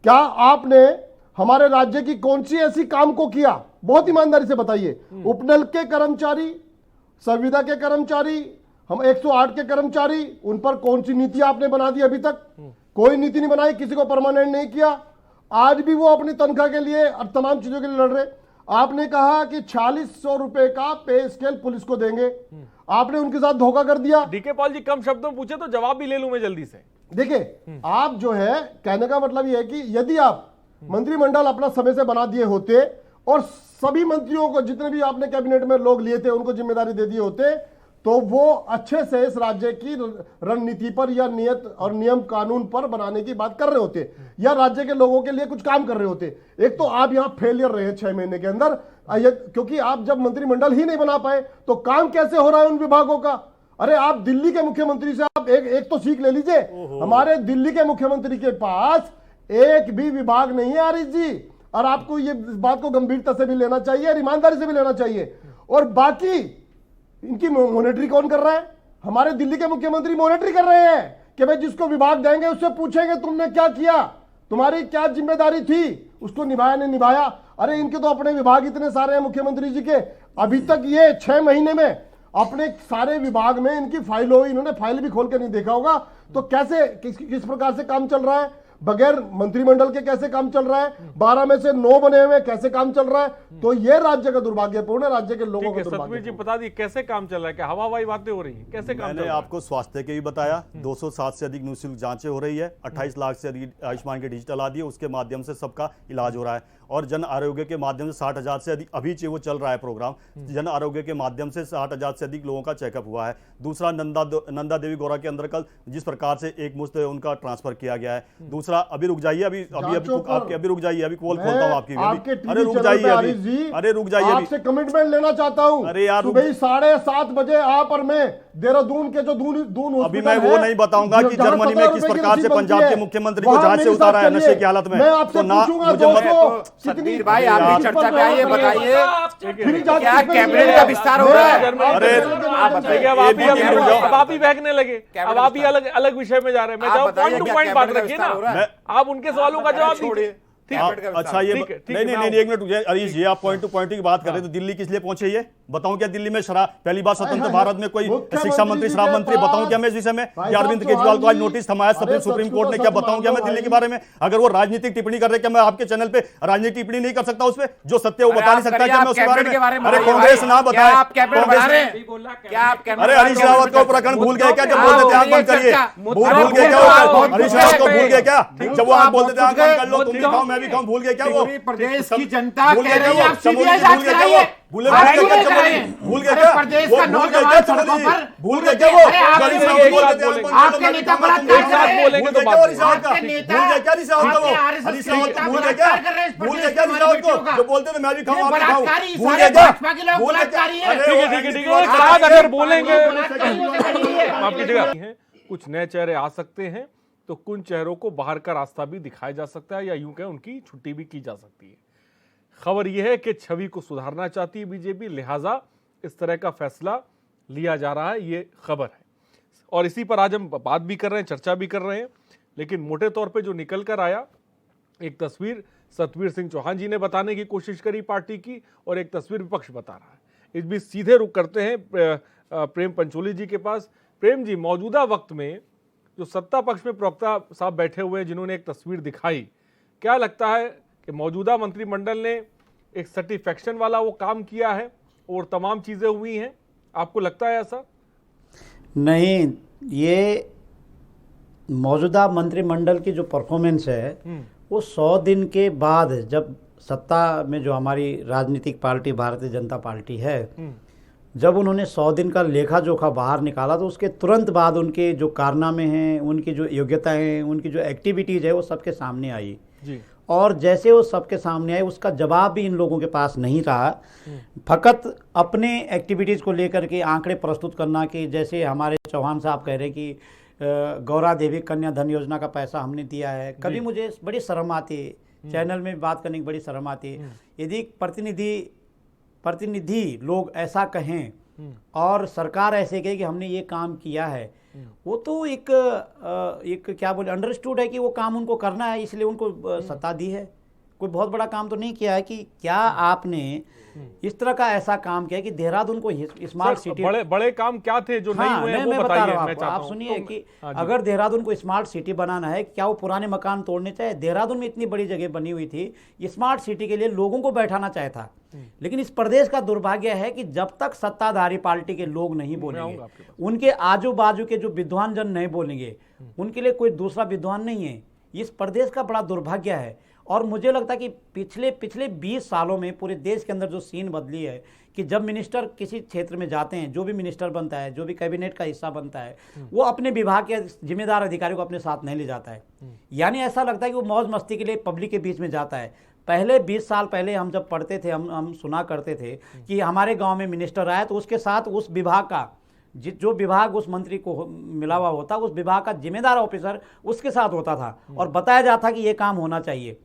क्या आपने हमारे राज्य की कौन सी ऐसी काम को किया? बहुत ईमानदारी से बताइए। उपनल के कर्मचारी, संविदा के कर्मचारी, हम 108 के कर्मचारी, उन पर कौन सी नीति आपने बना दी? अभी तक कोई नीति नहीं बनाई, किसी को परमानेंट नहीं किया। आज भी वो अपनी तनख्वाह के लिए और तमाम चीजों के लिए लड़ रहे। आपने कहा कि 4600 रुपए का पे स्केल पुलिस को देंगे, आपने उनके साथ धोखा कर दिया। डीके पॉल जी कम शब्दों में पूछे तो जवाब भी ले लूं मैं जल्दी से। देखिए, आप जो है कहने का मतलब यह है कि यदि आप मंत्रिमंडल अपना समय से बना दिए होते और सभी मंत्रियों को, जितने भी आपने कैबिनेट में लोग लिए थे, उनको जिम्मेदारी दे दिए होते, तो वो अच्छे से इस राज्य की रणनीति पर या नियत और नियम कानून पर बनाने की बात कर रहे होते, या राज्य के लोगों के लिए कुछ काम कर रहे होते। एक तो आप यहां फेलियर रहे 6 महीने के अंदर, क्योंकि आप जब मंत्रिमंडल ही नहीं बना पाए तो काम कैसे हो रहा है उन विभागों का? अरे आप दिल्ली के मुख्यमंत्री से आप एक तो सीख ले लीजिए। हमारे दिल्ली के मुख्यमंत्री के पास एक भी विभाग नहीं है आरिफ जी, और आपको ये बात को गंभीरता से भी लेना चाहिए और ईमानदारी से भी लेना चाहिए। और बाकी इनकी मॉनिटरी कौन कर रहा है? हमारे दिल्ली के मुख्यमंत्री मॉनिटरी कर रहे हैं कि भाई जिसको विभाग देंगे उससे पूछेंगे तुमने क्या किया, तुम्हारी क्या जिम्मेदारी थी, उसको निभाया नहीं निभाया। अरे इनके तो अपने विभाग इतने सारे हैं मुख्यमंत्री जी के, अभी तक ये 6 महीने में अपने सारे विभाग में इनकी फाइल हो, इन्होंने फाइल भी खोल के नहीं देखा होगा। तो कैसे किस प्रकार से काम चल रहा है? बगैर मंत्रिमंडल के कैसे काम चल रहा है? 12 में से 9 बने हुए कैसे काम चल रहा है? तो ये राज्य का दुर्भाग्यपूर्ण है, राज्य के लोगों का सतवीर जी बता दी कैसे काम चल रहा है, क्या हवाई बातें हो रही है, कैसे काम चल मैंने रहा है? आपको स्वास्थ्य के भी बताया, 207 से अधिक निःशुल्क जांचें हो रही है, 28 लाख से अधिक आयुष्मान के डिजिटल आदि है, उसके माध्यम से सबका इलाज हो रहा है। और जन आरोग्य के माध्यम से 60,000 से अधिक, अभी वो चल रहा है प्रोग्राम, जन आरोग्य के माध्यम से 60,000 से अधिक लोगों का चेकअप हुआ है। दूसरा नंदा देवी गौरा के अंदर कल जिस प्रकार से एक मुश्त उनका ट्रांसफर किया गया है। दूसरा, अभी रुक जाइए, अभी रुक जाइए, अभी कॉल खोलता हूँ आपकी। अरे रुक जाइए अभी, अरे रुक जाइए, आपसे कमिटमेंट लेना चाहता हूँ। अरे यार, सुबह 7:30 बजे आप और मैं देहरादून के जो दून अभी मैं वो नहीं बताऊंगा कि जर्मनी में किस प्रकार से पंजाब के मुख्यमंत्री को जहाज से उतारा है नशे की हालत में। मैं आपसे पूछूंगा सतवीर भाई, आप भी चर्चा पे आइए, बताइए क्या कैबिनेट का विस्तार हो रहा है? अरे आप बताइए, अब आप ही बहकने लगे, अब आप ही अलग विषय में जा रहे हैं। मैं जाऊँ पॉइंट टू पॉइंट बात रखिए ना, आप उनके सवालों का जवाब दीजिए। अच्छा, ये नहीं, एक मिनट हरीश जी, आप पॉइंट टू पॉइंट की बात कर रहे हैं, तो दिल्ली किस लिए पहुंचे? ये बताऊं क्या दिल्ली में शराब, पहली बार स्वतंत्र भारत में कोई शिक्षा मंत्री, शराब मंत्री, बताऊं क्या मैं इस विषय में? अरविंद केजरीवाल को आज नोटिस थमाया सुप्रीम कोर्ट ने, क्या बताऊं क्या मैं दिल्ली के बारे में? अगर वो राजनीतिक टिप्पणी कर रहे, क्या मैं आपके चैनल पे राजनीतिक टिप्पणी नहीं कर सकता? उस पर जो सत्य वो बता नहीं सकता क्या मैं उसके बारे में? अरे कांग्रेस ना बताए, अरे हरीश रावत को प्रकरण भूल गए क्या जब बोलते थे आंख बंद करिए? भूल गए क्या? हरीश रावत को भूल गए क्या जब वो आंख बोलते थे आंख बंद कर लो, तुम भी खाओ मैं भी खाऊं? भूल गए क्या? वो प्रदेश की जनता कह रही है आप सीबीआई जांच कराइए, भूल गए क्या? प्रदेश का नौजवान सड़कों पर भूल गए क्या? वो आपके नेता बलात्कार कर रहे हैं, बोलेंगे तो बात आपके नेता भूल गए क्या रावत को जो बोलते थे मैं भी खाऊं आप भी खाऊं? बलात्कारी, भूल सारे गए क्या? भाजपा के लोग बलात्कारी हैं। ठीक है, एक साथ अगर बोलेंगे आप आपकी जगह है, कुछ नए चेहरे आ सकते हैं तो कुछ चेहरों को बाहर का रास्ता भी दिखाया जा सकता है, या यूं कहें उनकी छुट्टी भी की जा सकती है। खबर यह है कि छवि को सुधारना चाहती है बीजेपी, लिहाजा इस तरह का फैसला लिया जा रहा है, ये खबर है। और इसी पर आज हम बात भी कर रहे हैं, चर्चा भी कर रहे हैं। लेकिन मोटे तौर पे जो निकल कर आया, एक तस्वीर सतवीर सिंह चौहान जी ने बताने की कोशिश करी पार्टी की, और एक तस्वीर विपक्ष बता रहा है। इस बीच सीधे रुख करते हैं प्रेम पंचोली जी के पास। प्रेम जी, मौजूदा वक्त में जो सत्ता पक्ष में प्रवक्ता साहब बैठे हुए हैं जिन्होंने एक तस्वीर दिखाई, क्या लगता है कि मौजूदा मंत्रिमंडल ने एक सर्टिफिकेशन वाला वो काम किया है और तमाम चीजें हुई हैं? आपको लगता है ऐसा? नहीं, ये मौजूदा मंत्रिमंडल की जो परफॉर्मेंस है वो 100 दिन के बाद, जब सत्ता में जो हमारी राजनीतिक पार्टी भारतीय जनता पार्टी है जब उन्होंने 100 दिन का लेखा जोखा बाहर निकाला तो उसके तुरंत बाद उनके जो कारनामे हैं, उनकी जो योग्यता हैं, उनकी जो एक्टिविटीज़ है वो सबके सामने आई जी। और जैसे वो सबके सामने आए उसका जवाब भी इन लोगों के पास नहीं रहा। फकत अपने एक्टिविटीज़ को लेकर के आंकड़े प्रस्तुत करना कि जैसे हमारे चौहान साहब कह रहे कि गौरा देवी कन्या धन योजना का पैसा हमने दिया है। कभी मुझे बड़ी शर्म आती है, चैनल में बात करने की बड़ी शर्म आती है। यदि प्रतिनिधि लोग ऐसा कहें और सरकार ऐसे कहे कि हमने ये काम किया है, वो तो एक क्या बोले अंडरस्टूड है कि वो काम उनको करना है, इसलिए उनको सत्ता दी है। कोई बहुत बड़ा काम तो नहीं किया है। कि क्या आपने इस तरह का ऐसा काम किया कि देहरादून को स्मार्ट सिटी, बड़े बड़े काम क्या थे जो नहीं हुए हैं, वो मैं बता बताइए। रहा मैं हूँ चाहता आप हूं। सुनिए तो- कि हाँ जी। अगर देहरादून को स्मार्ट सिटी बनाना है, क्या वो पुराने मकान तोड़ने चाहिए? देहरादून में इतनी बड़ी जगह बनी हुई थी, स्मार्ट सिटी के लिए लोगों को बैठाना चाहिए था। लेकिन इस प्रदेश का दुर्भाग्य है कि जब तक सत्ताधारी पार्टी के लोग नहीं बोलेंगे, उनके आजू बाजू के जो विद्वान जन नहीं बोलेंगे, उनके लिए कोई दूसरा विद्वान नहीं है। इस प्रदेश का बड़ा दुर्भाग्य है। और मुझे लगता है कि पिछले 20 सालों में पूरे देश के अंदर जो सीन बदली है कि जब मिनिस्टर किसी क्षेत्र में जाते हैं, जो भी मिनिस्टर बनता है, जो भी कैबिनेट का हिस्सा बनता है, वो अपने विभाग के जिम्मेदार अधिकारियों को अपने साथ नहीं ले जाता है। यानी ऐसा लगता है कि वो मौज मस्ती के लिए पब्लिक के बीच में जाता है। पहले 20 साल पहले हम जब पढ़ते थे, हम सुना करते थे कि हमारे गांव में मिनिस्टर आया तो उसके साथ उस विभाग का जो विभाग उस मंत्री को मिला हुआ होता, उस विभाग का जिम्मेदार ऑफिसर उसके साथ होता था और बताया जाता कि ये काम होना चाहिए।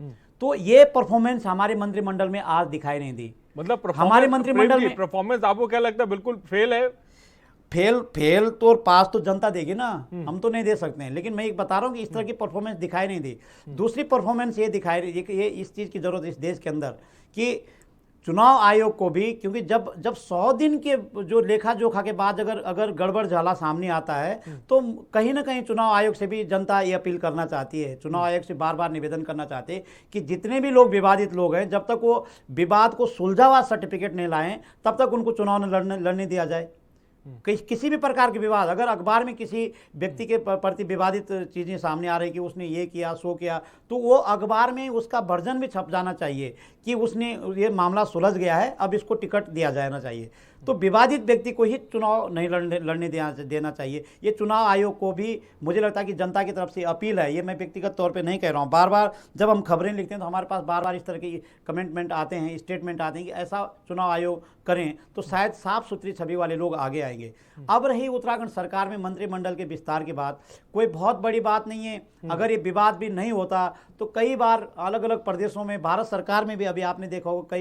तो ये परफॉर्मेंस हमारे मंत्रिमंडल में आज दिखाई नहीं दी। मतलब हमारे मंत्रिमंडल में परफॉर्मेंस आपको क्या लगता है बिल्कुल फेल है? फेल तो पास तो जनता देगी ना, हम तो नहीं दे सकते हैं। लेकिन मैं एक बता रहा हूँ कि इस तरह की परफॉर्मेंस दिखाई नहीं दी। दूसरी परफॉर्मेंस ये दिखाई रही कि ये इस चीज़ की जरूरत है इस देश के अंदर कि चुनाव आयोग को भी, क्योंकि जब 100 दिन के जो लेखा जोखा के बाद अगर गड़बड़ झाला सामने आता है तो कहीं ना कहीं चुनाव आयोग से भी जनता ये अपील करना चाहती है, चुनाव आयोग से बार बार निवेदन करना चाहते हैं कि जितने भी लोग विवादित लोग हैं, जब तक वो विवाद को सुलझा हुआ सर्टिफिकेट नहीं लाएं तब तक उनको चुनाव लड़ने दिया जाए। किसी भी प्रकार के विवाद, अगर अखबार में किसी व्यक्ति के प्रति विवादित चीज़ें सामने आ रही कि उसने ये किया सो किया, तो वो अखबार में उसका वर्जन भी छप जाना चाहिए कि उसने ये मामला सुलझ गया है, अब इसको टिकट दिया जाना चाहिए। तो विवादित व्यक्ति को ही चुनाव नहीं लड़ने देना चाहिए। ये चुनाव आयोग को भी मुझे लगता है कि जनता की तरफ से अपील है। ये मैं व्यक्तिगत तौर पे नहीं कह रहा हूँ। बार बार जब हम खबरें लिखते हैं तो हमारे पास बार बार इस तरह की कमेंटमेंट आते हैं, स्टेटमेंट आते हैं कि ऐसा चुनाव आयोग करें तो शायद साफ सुथरी छवि वाले लोग आगे आएंगे। अब रही उत्तराखंड सरकार में मंत्रिमंडल के विस्तार के बाद, कोई बहुत बड़ी बात नहीं है। अगर ये विवाद भी नहीं होता तो कई बार अलग अलग प्रदेशों में, भारत सरकार में भी अभी आपने देखा होगा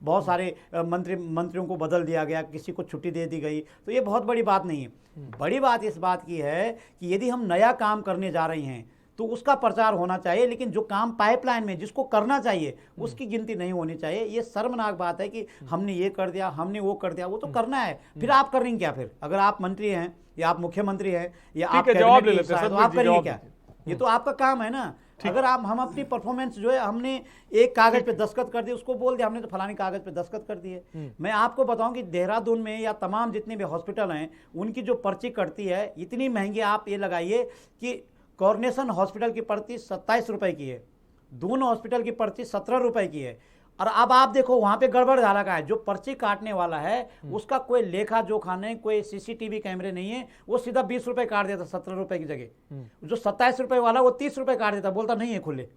बहुत सारे मंत्रियों को बदल दिया गया, किसी को छुट्टी दे दी गई। तो ये बहुत बड़ी बात नहीं है। बड़ी बात इस बात की है कि यदि हम नया काम करने जा रहे हैं तो उसका प्रचार होना चाहिए, लेकिन जो काम पाइपलाइन में जिसको करना चाहिए उसकी गिनती नहीं होनी चाहिए। ये शर्मनाक बात है कि हमने ये कर दिया, हमने वो कर दिया। वो तो करना है, फिर आप करेंगे क्या? फिर अगर आप मंत्री हैं या आप मुख्यमंत्री हैं या आप जवाब ले लेते हैं हैं, तो आप करेंगे क्या? ये तो आपका काम है ना। अगर हम अपनी परफॉर्मेंस जो है, हमने एक कागज पे दस्तखत कर दिए, उसको बोल दिया हमने तो फलानी कागज पे दस्तखत कर दिए। मैं आपको बताऊं कि देहरादून में या तमाम जितने भी हॉस्पिटल हैं उनकी जो पर्ची कटती है इतनी महंगी, आप ये लगाइए कि कॉर्नेशन हॉस्पिटल की पर्ची 27 रुपए की है, दून हॉस्पिटल की पर्ची 17 रुपए की है। और अब आप देखो वहां पे गड़बड़ झाला का है, जो पर्ची काटने वाला है उसका कोई लेखा जोखा नहीं, कोई सीसीटीवी कैमरे नहीं है, वो सीधा 20 रुपए काट देता 17 रुपए की जगह। जो 27 रुपए वाला वो 30 रुपए काट देता, बोलता नहीं है खुले।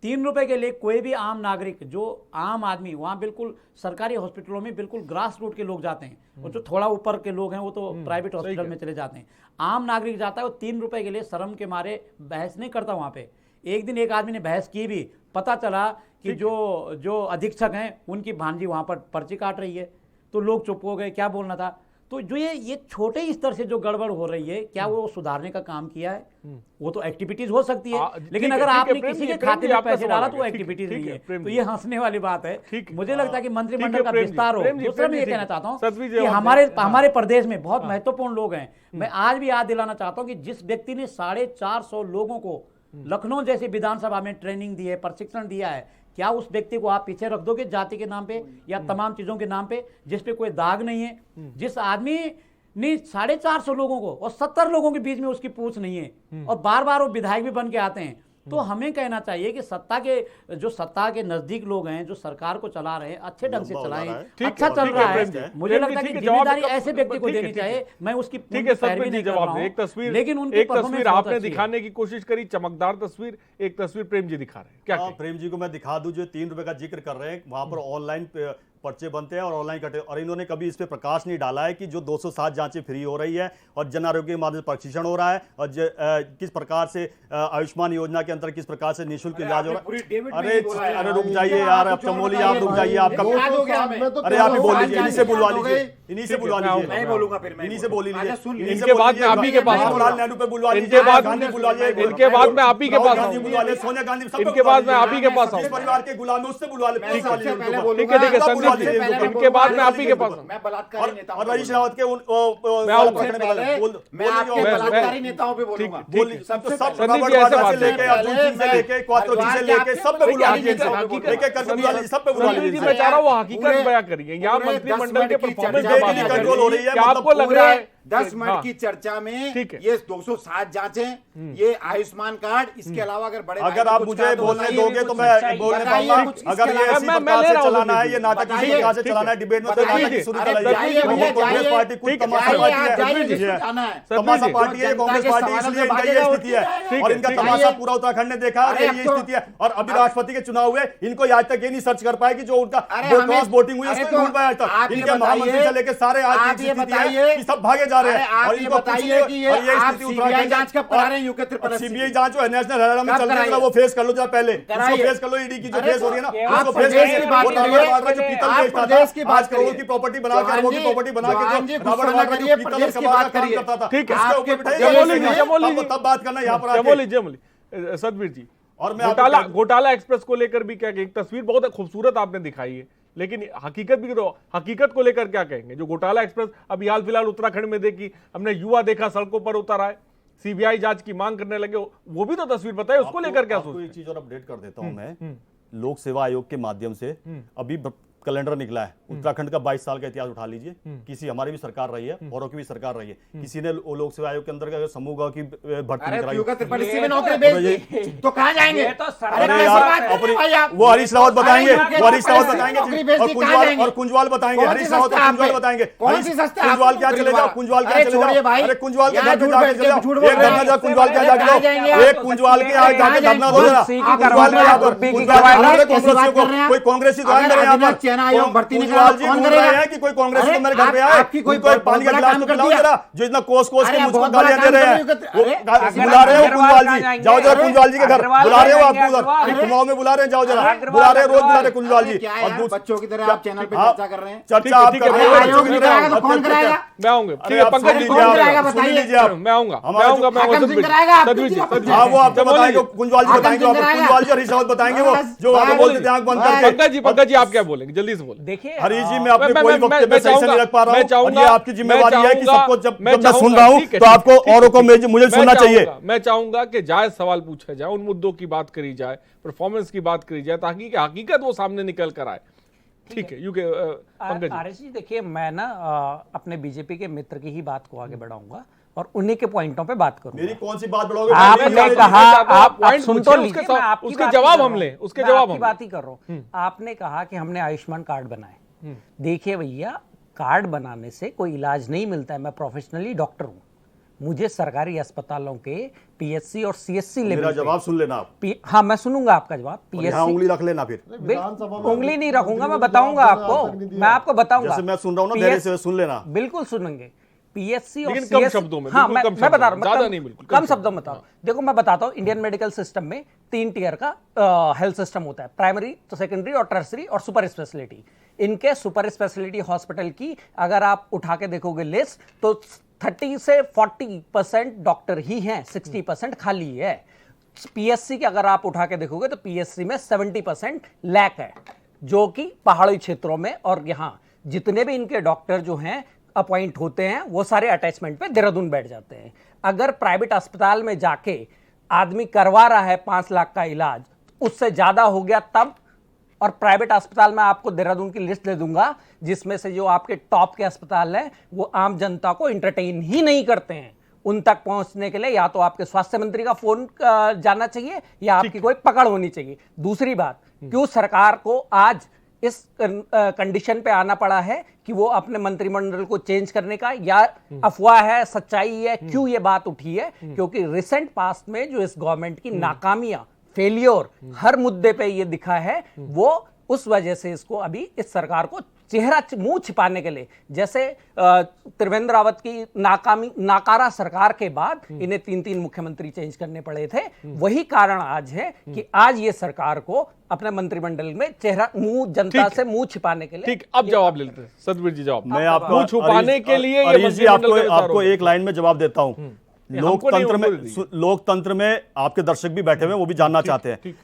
3 रुपए के लिए कोई भी आम नागरिक, जो आम आदमी, वहाँ बिल्कुल सरकारी हॉस्पिटलों में बिल्कुल ग्रास रूट के लोग जाते हैं, और जो थोड़ा ऊपर के लोग हैं वो तो प्राइवेट हॉस्पिटल में चले जाते हैं। आम नागरिक जाता है वो 3 रुपए के लिए शर्म के मारे बहस नहीं करता वहाँ पे। एक दिन एक आदमी ने बहस की भी, पता चला कि जो अधीक्षक हैं उनकी भांजी वहाँ पर पर्ची काट रही है, तो लोग चुप हो गए, क्या बोलना था। तो जो ये छोटे स्तर से जो गड़बड़ हो रही है, क्या वो सुधारने का काम किया है? वो तो एक्टिविटीज हो सकती है, लेकिन अगर आपने किसी के खाते में पैसे डाला तो वो एक्टिविटीज नहीं है। तो ये हंसने वाली बात है। मुझे लगता है कि मंत्रिमंडल का विस्तार हो। दूसरा मैं ये कहना चाहता हूँ कि हमारे प्रदेश में बहुत महत्वपूर्ण लोग हैं। मैं आज भी याद दिलाना चाहता हूँ कि जिस व्यक्ति ने 450 लोगों को लखनऊ जैसी विधानसभा में ट्रेनिंग दी है, प्रशिक्षण दिया है, क्या उस व्यक्ति को आप पीछे रख दोगे जाति के नाम पे या तमाम चीजों के नाम पे, जिस पे कोई दाग नहीं है? जिस आदमी ने 450 लोगों को और 70 लोगों के बीच में उसकी पूछ नहीं है, और बार बार वो विधायक भी बन के आते हैं, तो हमें कहना चाहिए कि सत्ता के नजदीक लोग हैं, जो सरकार को चला रहे हैं, अच्छे ढंग से चलाएं, अच्छा चल रहा है। मुझे लगता है कि जिम्मेदारी ऐसे व्यक्ति को देनी चाहिए। मैं उसकी ठीक है, सतबीर जी जवाब दें। एक तस्वीर, लेकिन उनकी एक तस्वीर आपने दिखाने की कोशिश करी, चमकदार तस्वीर। एक तस्वीर प्रेम जी दिखा रहे हैं, क्या कहें? प्रेम जी को मैं दिखा दूं, जो 3 रुपए का जिक्र कर रहे हैं, वहां पर ऑनलाइन पर्चे बनते हैं और ऑनलाइन कटे, और इन्होंने कभी इस पे प्रकाश नहीं डाला है कि जो 207 जांचें फ्री हो रही है और जन आरोग्य के माध्यम से प्रशिक्षण हो रहा है, और किस प्रकार से आयुष्मान योजना के अंतर किस प्रकार से निःशुल्क इलाज हो रहा है। अरे रुक जाइए यार, अब चमोली आप रुक जाइए, आपका अरे आप ही बोल लीजिए, इन्हीं से बुलवा लीजिए, इन्हीं से बुलवा लीजिए, मैं बोलूंगा फिर मैं इन्हीं से बोल लीजिए। इनके बाद में आप ही के पास जवाहरलाल नेहरू पे बुलवा लीजिए, इनके बाद गांधी बुलवा लीजिए, इनके बाद में आप ही के पास गांधी बुलवा लीजिए, सोनिया गांधी, इनके बाद में आप ही के पास जिस परिवार के गुलाम है उससे बुलवा लीजिए। ठीक है, संदीप जी, इनके बाद में आप ही के पास मैं बलात्कारी नेताओं और रईस रावत के मैं आपके बलात्कारी नेताओं पे बोलूंगा। संदीप जी ऐसे बात लेके अर्जुन सिंह से लेके क्वात्रो जी से लेके सब पे बुलवा लीजिए, लेके करके बुलवा लीजिए, सब पे बुलवा संदीप जी लीजिए। मैं चाह रहा हूँ हकीकत बयां करिए। यहाँ मंत्रिमंडल के परफॉर्मेंस की बात कंट्रोल हो रही है, क्या आपको लग रहा है 10 मिनट की चर्चा में ठीक है। ये 207 जांचें, ये आयुष्मान कार्ड, इसके अलावा अगर बड़े अगर आप मुझे बोलने दोगे तो मैं बोलने पाऊंगा। अगर ये ऐसी प्रकार से चलाना है, ये नाटक इसी प्रकार से चलाना है, डिबेट में तो नाटक शुरू चलाइए। कांग्रेस पार्टी खुद तमाशा पार्टी है, तमाशा पार्टी है कांग्रेस पार्टी, इसलिए इनका ये स्थिति है और इनका तमाशा पूरा उत्तराखंड ने देखा और ये स्थिति है। और अभी राष्ट्रपति के चुनाव हुए, इनको आज तक ये नहीं सर्च कर पाए कि जो उनका क्रॉस वोटिंग हुई उसको ढूंढ पाया आज तक। इनके महामंत्री से लेकर सारे आज की स्थिति है कि सब भागे जा रहे हैं। और इनको बताइए कि ये आप सीबीआई जांच कब करा रहे हैं? यूके त्रिपुरा सीबीआई जांच जो है नेशनल हेराल्ड में चल रही है, वो फेस कर लो जरा पहले, उसको फेस कर लो। ईडी की जो फेस हो रही है ना, उसको फेस करिए। वो रॉबर्ट वाड्रा जो पीतल बेचता था, आज करोड़ की प्रॉपर्टी बना के, अरबों की प्रॉपर्टी बना के, जो रॉबर्ट वाड्रा जो पीतल का काम करता था, ठीक है, उसके ऊपर बिठाइए, तब बात करना यहाँ पर जमोली सतबीर जी। और घोटाला एक्सप्रेस को लेकर भी क्या, एक तस्वीर बहुत खूबसूरत आपने दिखाई है, लेकिन हकीकत भी तो, हकीकत को लेकर क्या कहेंगे? जो घोटाला एक्सप्रेस अभी हाल फिलहाल उत्तराखंड में देखी हमने, युवा देखा सड़कों पर उतर आए, सीबीआई जांच की मांग करने लगे, वो भी तो तस्वीर बताइए, उसको लेकर क्या सोचते हैं? एक चीज और अपडेट कर देता हूं मैं, लोक सेवा आयोग के माध्यम से अभी कैलेंडर निकला है। उत्तराखंड का 22 साल का इतिहास उठा लीजिए, किसी हमारी भी सरकार रही है, औरों की भी सरकार रही है, किसी ने लोक सेवा आयोग के अंदर समूह की भर्ती कराई तो कहां जाएंगे? वो हरीश रावत बताएंगे, वो हरीश रावत बताएंगे, और कुंजवाल बताएंगे, हरीश रावत और कुंजवाल बताएंगे। कुंजवाल क्या चले जाओ, कुंजवाल क्या चले जाओ, अरे कुंजवाल के घर पे जाके चले जाओ, एक धरना जा कुंजवाल क्या जाके जाओ, एक कुंजवाल के आगे जाके धरना दो जरा। कुंजवाल के यहाँ पर कोई कांग्रेसी तो मेरे यहाँ पर आयोग भर्ती नहीं करा, कौन करेगा? कि कोई कांग्रेस को मेरे घर पे आए, आपकी कोई पानी का गिलास तो पिलाओ जरा, जो इतना कोस के मुझको गालियां दे रहे हैं। बुला रहे हो कुंजवाल जी, जाओ जरा कुंजवाल जी के घर, बुला रहे हो आप उधर चुनाव में, बुला रहे हैं, जाओ जरा, बुला रहे, रोज बुला रहे कुंजवाल जी। और बच्चों की तरह आप चैनल पे चर्चा कर रहे हैं, चर्चा आप कर रहे हो, बच्चों की तरह कौन कराएगा? मैं आऊंगा, ठीक है पंकज जी, सुन लीजिए आप, मैं आऊंगा, मैं आऊंगा, मैं सतबीर जी, हाँ वो आपको बताएंगे, कुंजवाल जी बताएंगे, कुंजवाल जी हरीश रावत बताएंगे, वो जो आप बोलते थे आंख बंद करके। पंकज जी आप क्या बोलेंगे, जल्दी से बोले। देखिए हरीश जी, मैं अपने कोई वक्त पे सही से नहीं रख पा रहा हूं, और ये आपकी जिम्मेवारी है कि सबको जब मैं सुन रहा हूं तो आपको औरों को मुझे सुनना चाहिए। मैं चाहूंगा कि जायज सवाल पूछा जाए, उन मुद्दों की बात करी जाए, परफॉर्मेंस की बात करी जाए, ताकि हकीकत वो सामने निकल कर आए। ठीक है, यूके पंकज आरएस जी, देखिए मैं ना अपने बीजेपी के मित्र की ही बात को आगे बढ़ाऊंगा और उन्हीं के पॉइंटों पे बात करूंगा। मेरी कौन सी बात बढ़ाओगे? आपने कहा, आप सुन तो लीजिए, मैं आपकी उसके जवाब हम लें, उसके जवाब हम बात ही कर रहा हूं। आपने कहा कि हमने आयुष्मान कार्ड बनाए। देखिए भैया, कार्ड बनाने से कोई इलाज नहीं मिलता है। मैं प्रोफेशनली डॉक्टर हूं, मुझे सरकारी अस्पतालों के पीएचसी और सीएससी लेवल, मेरा जवाब सुन लेना आप। हाँ मैं सुनूंगा आपका जवाब। पीएचसी उंगली रख लेना, फिर उंगली नहीं रखूंगा, मैं बताऊंगा आपको, मैं आपको बताऊंगा। जैसे मैं सुन रहा हूं ना, धैर्य से सुन लेना। बिल्कुल सुनेंगे। पीएचसी और कम शब्दों में, हाँ मैं बता रहा हूँ, ज्यादा नहीं, बिल्कुल कम शब्दों में बताओ। देखो मैं बताता हूँ, इंडियन मेडिकल सिस्टम में 3 टियर का हेल्थ सिस्टम होता है, प्राइमरी, तो सेकेंडरी और टर्सरी और सुपर स्पेशलिटी। इनके सुपर स्पेशलिटी हॉस्पिटल की अगर आप उठा के देखोगे लिस्ट, तो 30 से 40% डॉक्टर ही हैं, 60% खाली है। पीएससी की अगर आप उठा के देखोगे तो पीएससी में 70% लैक है, जो कि पहाड़ी क्षेत्रों में, और यहाँ जितने भी इनके डॉक्टर जो हैं अपॉइंट होते हैं, वो सारे अटैचमेंट पे देहरादून बैठ जाते हैं। अगर प्राइवेट अस्पताल में जाके आदमी करवा रहा है 5 लाख का इलाज, उससे ज्यादा हो गया तब। और प्राइवेट अस्पताल में आपको देहरादून की लिस्ट दे दूंगा, जिसमें से जो आपके टॉप के अस्पताल हैं वो आम जनता को एंटरटेन ही नहीं करते हैं, उन तक पहुंचने के लिए या तो आपके स्वास्थ्य मंत्री का फोन जाना चाहिए या आपकी कोई पकड़ होनी चाहिए। दूसरी बात, क्यों सरकार को आज इस कंडीशन पे आना पड़ा है कि वो अपने मंत्रिमंडल को चेंज करने का, या अफवाह है, सच्चाई है, क्यों ये बात उठी है? क्योंकि रिसेंट पास्ट में जो इस गवर्नमेंट की नाकामियां, फेलियर हर मुद्दे पे ये दिखा है, वो उस वजह से इसको अभी इस सरकार को चेहरा मुंह छिपाने के लिए, जैसे त्रिवेंद्र रावत की नाकारा सरकार के बाद इन्हें 3 मुख्यमंत्री चेंज करने पड़े थे, वही कारण आज है कि आज ये सरकार को अपने मंत्रिमंडल में चेहरा मुंह, जनता से मुंह छिपाने के लिए। ठीक, अब जवाब ले लेते हैं सतबीर जी। जवाब मैं आपको मुंह छुपाने के लिए ये अरीश जी मंत्रिमंडल का आपको एक लाइन में जवाब देता हूं। हमको नहीं, लोकतंत्र में आपके दर्शक भी बैठे हुए हैं, वो भी जानना चाहते हैं।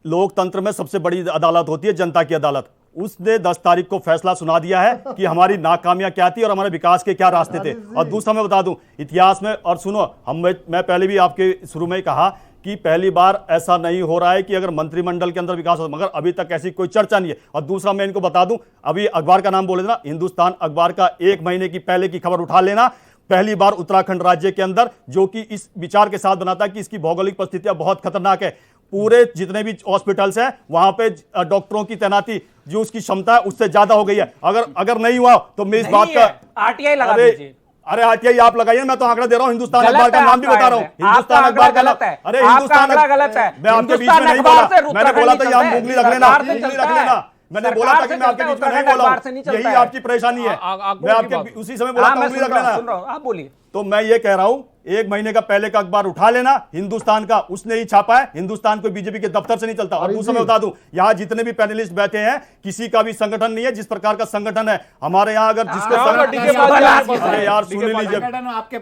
लोकतंत्र में सबसे बड़ी अदालत होती है जनता की अदालत। उसने 10 तारीख को फैसला सुना दिया है कि हमारी नाकामियां क्या थी और हमारे विकास के क्या रास्ते थे। और दूसरा मैं बता दूं, इतिहास में, और सुनो, मैं पहले भी आपके शुरू में ही कहा कि पहली बार ऐसा नहीं हो रहा है कि अगर मंत्रिमंडल के अंदर विकास हो, मगर अभी तक ऐसी कोई चर्चा नहीं है। और दूसरा मैं इनको बता दूं, अभी अखबार का नाम बोले ना, हिंदुस्तान अखबार का 1 महीने की पहले की खबर उठा लेना, पहली बार उत्तराखंड राज्य के अंदर, जो कि इस विचार के साथ बनाता है कि इसकी भौगोलिक परिस्थितियां बहुत खतरनाक है, पूरे जितने भी हॉस्पिटल्स हैं वहां पे डॉक्टरों की तैनाती जो उसकी क्षमता है उससे ज्यादा हो गई है। अगर नहीं हुआ तो मैं इस बात का आरटीआई लगा दीजिए। अरे आरटीआई आप लगाइए, मैं तो आंकड़ा दे रहा हूं, हिंदुस्तान अखबार का नाम भी बता रहा हूं। हिंदुस्तान अखबार गलत है। अरे हिंदुस्तान गलत है। मैं आपके बीच में नहीं बोला, मैंने बोला था आप उंगली रख लेना, उंगली रख लेना। मैंने बोला था कि मैं आपके बीच में नहीं बोला, यही आपकी परेशानी है। मैं आपके उसी समय बोला था उंगली रख लेना। आप बोलिए। तो मैं ये कह रहा हूं, 1 महीने का पहले का अखबार उठा लेना, हिंदुस्तान का, उसने ही छापा है। हिंदुस्तान कोई बीजेपी के दफ्तर से नहीं चलता। और दूसरा मैं बता दूं, यहां जितने भी पैनलिस्ट बैठे हैं, किसी का भी संगठन नहीं है। जिस प्रकार का संगठन है हमारे यहां, अगर जिसके अरे यार सुन लीजिए,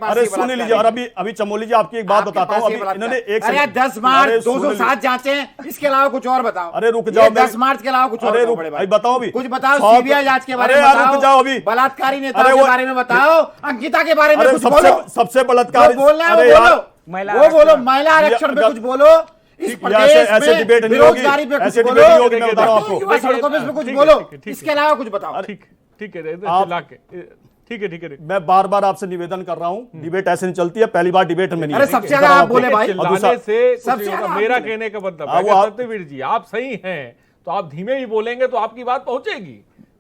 अरे सुन लीजिए। और अभी चमोली जी आपकी एक बात बताता हूं, अभी इन्होंने 10 मार्च 207 जांचे, इसके अलावा कुछ और बताओ। अरे रुक जाओ, 10 मार्च के अलावा कुछ और बताओ, अभी कुछ बताओ। सीबीआई जांच के बारे में बताओ, रुक जाओ, अभी बलात्कारी नेताओं के बारे में बताओ, अंकिता के बारे में कुछ बोलो। सबसे बलात्कार बोलना है वो बोलो, महिला आरक्षण पे कुछ बोलो, इस प्रदेश में बेरोजगारी पे कुछ बोलो, युवा सड़कों पे कुछ बोलो, इसके अलावा कुछ बताओ। ठीक है, ठीक है। मैं बार बार आपसे निवेदन कर रहा हूं, डिबेट ऐसे नहीं चलती है। पहली बार डिबेट में नहीं। अरे सबसे ज्यादा आप बोले भाई, चिल्लाने से सबसे ज्यादा मेरा कहने का मतलब है, सत्यवीर जी आप सही हैं तो आप धीमे ही बोलेंगे तो आपकी बात पहुंचेगी।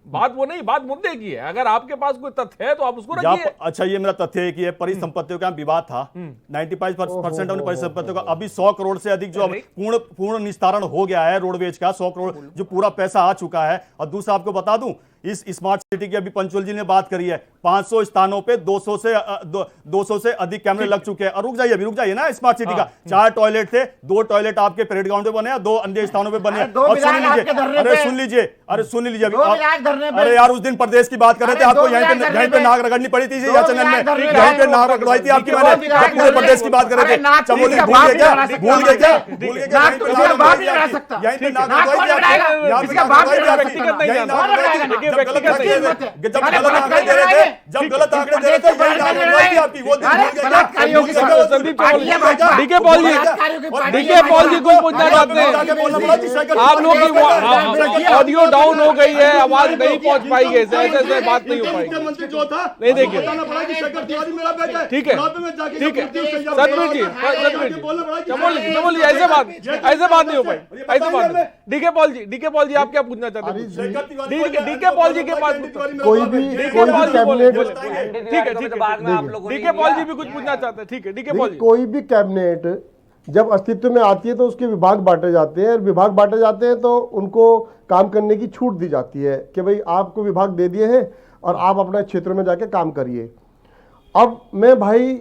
बात वो नहीं, बात मुद्दे की है। अगर आपके पास कोई तथ्य है तो आप उसको रखिए। अच्छा, ये मेरा तथ्य है कि परिसंपत्तियों का विवाद था, 95% अपनी परिसंपत्तियों का, अभी 100 करोड़ से अधिक जो पूर्ण निस्तारण हो गया है रोडवेज का, 100 करोड़ जो पूरा पैसा आ चुका है। और दूसरा आपको बता दूं, इस स्मार्ट सिटी की अभी पंचोल जी ने बात करी है, 500 स्थानों पे 200 से अधिक कैमरे लग चुके हैं। और रुक जाइए ना, स्मार्ट सिटी का 4 टॉयलेट थे, 2 टॉयलेट आपके परेड ग्राउंड पे बने, 2 अन्य स्थानों पे बने। और सुन लीजिए, अरे यार उस दिन प्रदेश की बात कर रहे थे, आपको यहीं पे नाक रगड़नी पड़ी थी या चैनल में, यहीं पे नाक रगड़वाई थी आपकी मैंने, पूरे प्रदेश की बात कर रहे थे। चमोली भूल गए क्या? यहीं पे नाक रगड़वाई थी। जब गलत आंकड़े दे रहे थे, जब गलत आंकड़े दे रहे थे, यही आपकी वो डीके पॉल जी को पूछना चाहते हैं। आप लोग की ऑडियो डाउन हो गई है, आवाज नहीं पहुंच पाई है, ऐसे बात नहीं हो पाएगी। नहीं देखिए, ठीक है सतबीर जी, चमोली ऐसे बात नहीं हो पाई, ऐसे बात नहीं। डीके पॉल जी आप क्या पूछना चाहते हैं? डीके पॉल जी के पास कोई भी कैबिनेट, ठीक है, डीके पॉल जी भी कुछ पूछना चाहते हैं। ठीक है, डीके पॉल जी। कोई भी कैबिनेट जब अस्तित्व में आती है तो उसके विभाग बांटे जाते हैं, और विभाग बांटे जाते हैं तो उनको काम करने की छूट दी जाती है कि भाई आपको विभाग दे दिए हैं और आप अपने क्षेत्र में जाके काम करिए। अब मैं भाई,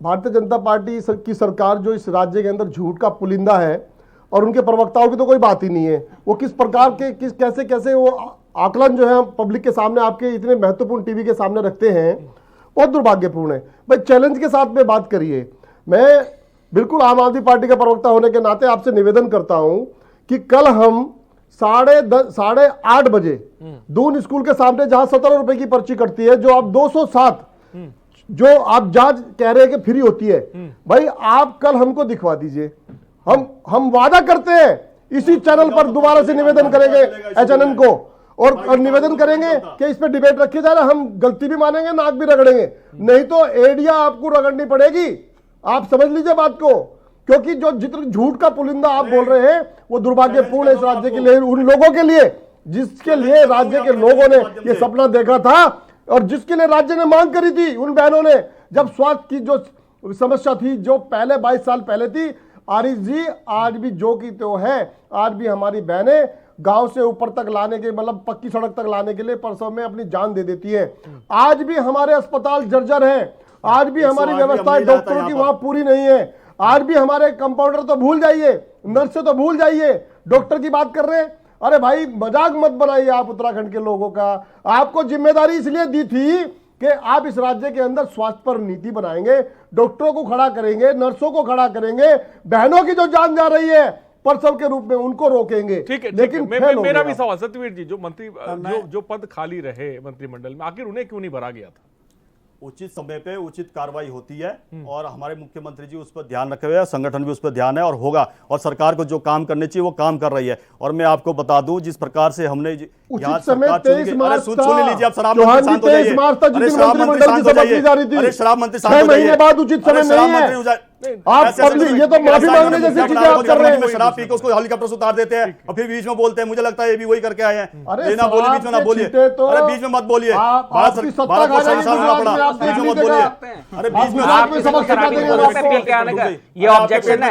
भारतीय जनता पार्टी की सरकार जो इस राज्य के अंदर झूठ का पुलिंदा है, और उनके प्रवक्ताओं की तो कोई बात ही नहीं है। वो किस प्रकार के कैसे वो आकलन जो है पब्लिक के सामने, आपके इतने महत्वपूर्ण टीवी के सामने रखते हैं, बहुत दुर्भाग्यपूर्ण है। भाई चैलेंज के साथ में बात करिए। मैं बिल्कुल आम आदमी पार्टी का प्रवक्ता होने के नाते आपसे निवेदन करता हूं कि कल हम 8:30 बजे दून स्कूल के सामने, जहां 17 रुपए की पर्ची कटती है, जो आप 207 जो आप जांच कह रहे हैं कि फ्री होती है, भाई आप कल हमको दिखवा दीजिए। हम वादा करते हैं इसी चैनल पर दोबारा से निवेदन करेंगे HNN को, और निवेदन करेंगे कि इस पे डिबेट रखी जा रहा, हम गलती भी मानेंगे, नाक भी रगड़ेंगे, नहीं तो एडिया आपको रगड़नी पड़ेगी। आप समझ लीजिए बात को, क्योंकि जो जितना झूठ का पुलिंदा आप बोल रहे हैं वो दुर्भाग्यपूर्ण है इस राज्य के लिए, उन लोगों के लिए जिसके लिए राज्य के लोगों ने ये सपना देखा था और जिसके लिए राज्य ने मांग करी थी। उन बहनों ने जब स्वास्थ्य की जो समस्या थी जो पहले 22 साल पहले थी, आरिफ जी आज भी जो की तो है, आज भी हमारी बहनें गांव से ऊपर तक लाने के मतलब पक्की सड़क तक लाने के लिए परसों में अपनी जान दे देती है। आज भी हमारे अस्पताल जर्जर हैं, आज भी हमारी व्यवस्थाएं डॉक्टरों की वहां पूरी नहीं है, आज भी हमारे कंपाउंडर तो भूल जाइए, नर्स तो भूल जाइए, डॉक्टर की बात कर रहे हैं। अरे भाई मजाक मत बनाइए आप उत्तराखंड के लोगों का। आपको जिम्मेदारी इसलिए दी थी कि आप इस राज्य के अंदर स्वास्थ्य पर नीति बनाएंगे, डॉक्टरों को खड़ा करेंगे, नर्सों को खड़ा करेंगे, बहनों की जो जान जा रही है परसव के रूप में उनको रोकेंगे। ठीक है, लेकिन मेरा भी सवाल सत्यवीर जी, जो मंत्री जो पद खाली रहे मंत्रिमंडल में, आखिर उन्हें क्यों नहीं भरा गया था? उचित समय पे उचित कार्रवाई होती है और हमारे मुख्यमंत्री जी उस पर ध्यान रखे हुए हैं, संगठन भी उस पर ध्यान है और होगा, और सरकार को जो काम करने चाहिए वो काम कर रही है। और मैं आपको बता दूं जिस प्रकार से हमने उचित समय 23 मार्च सुन लीजिए, आप शराब चौहान मंत्री जी शांत हो 23 मार्च तक जाइए, जिस शराब मंत्री मंत्रिमंडल की शपथ ली जा रही थी, अरे शराब मंत्री 6 शांत हो महीने जाइए, बाद उचित समय नहीं है। आप पब्लिक ये तो माफी मांगने जैसी चीजें आप कर रहे हैं। शराब पी के उसको हेलीकॉप्टर से उतार देते हैं और फिर बीच में बोलते हैं, मुझे लगता है ये भी वही करके आए हैं। अरे ना बोलिए, बीच में ना बोलिए, अरे बीच में मत बोलिए, भारत को संविधान में पड़ा, बीच में मत बोलिए, अरे बीच में ये ऑब्जेक्शन है।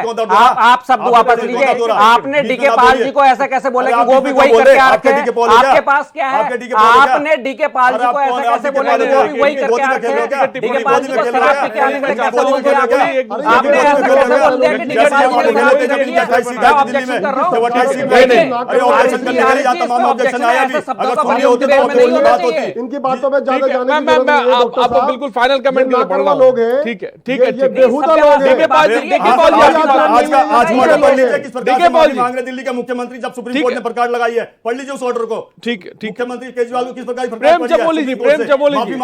आप शब्द वापस लीजिए। आपने डीके पाल जी को ऐसा कैसे बोला कि वो भी वही करके आ रखे हैं? आपके पास क्या है? आपने डीके पाल जी को ऐसा कैसे बोला कि वो भी वही करके आ रखे हैं? डीके पाल जी को शराब पी के आने में कैसे बोल दिया आपने? ऐसा कैसे बोल दिया कि डीके पाल जी ने शराब पी के आने में? मैं ऑब्जेक्शन कर रहा हूँ। इनकी बातों में ज्यादा जाने की मैं जरूरत नहीं है, डॉक्टर आपको साहब। बिल्कुल फाइनल कमेंट के लिए पढ़ रहा हूं। लोग हैं, ठीक है ये बेहुदा लोग हैं। डीके पाल जी आज ऑर्डर पढ़ लीजिए किस प्रकार डीके से पाल माफी जी मांग रहे दिल्ली के मुख्यमंत्री जब सुप्रीम ठीक कोर्ट है। ने प्रकार लगाई है, पढ़ लीजिए उस ऑर्डर को। ठीक मुख्यमंत्री केजरीवाल को किस प्रकार की प्रेम चमोली जी, प्रेम चमोली जी,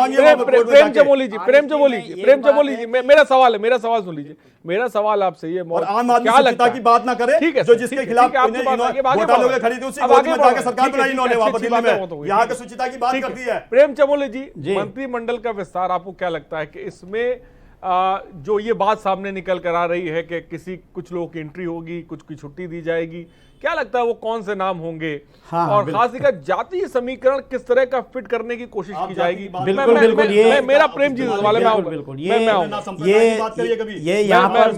प्रेम चमोली जी, प्रेम चमोली जी, प्रेम चमोली जी, मेरा सवाल है, मेरा सवाल सुन लीजिए। मेरा सवाल आपसे ये और आम आदमी क्या सुचिता लगता की है? बात ना करे, ठीक है जो सर, जिसके ठीक है, खिलाफ ठीक है, आपकी बात आगे घोटाले बढ़ो। में खड़ी थी उसकी अब गोद आगे में बढ़ो। जाकर सरकार ठीक है, बनाई ठीक इन्होंने है, वहां पर अच्छी दिल्ली बात है, में, वो तो हुई। यहाँ के सुचिता की बात ठीक कर दी है। प्रेम चमोली जी, जी। मंत्रिमंडल का विस्तार आपको क्या लगता है कि इसमें जो ये बात सामने निकल कर आ रही है कि कुछ लोगों की एंट्री होगी, कुछ की छुट्टी दी जाएगी, क्या लगता है वो कौन से नाम होंगे? हाँ, और बिल्कुल। खासकर जातीय समीकरण किस तरह का फिट करने की कोशिश की जाएगी? बिल्कुल बिल्कुल, ये मेरा प्रेम जी वाले में आऊंगा, बिल्कुल, मैं आऊंगा। ये यहाँ पर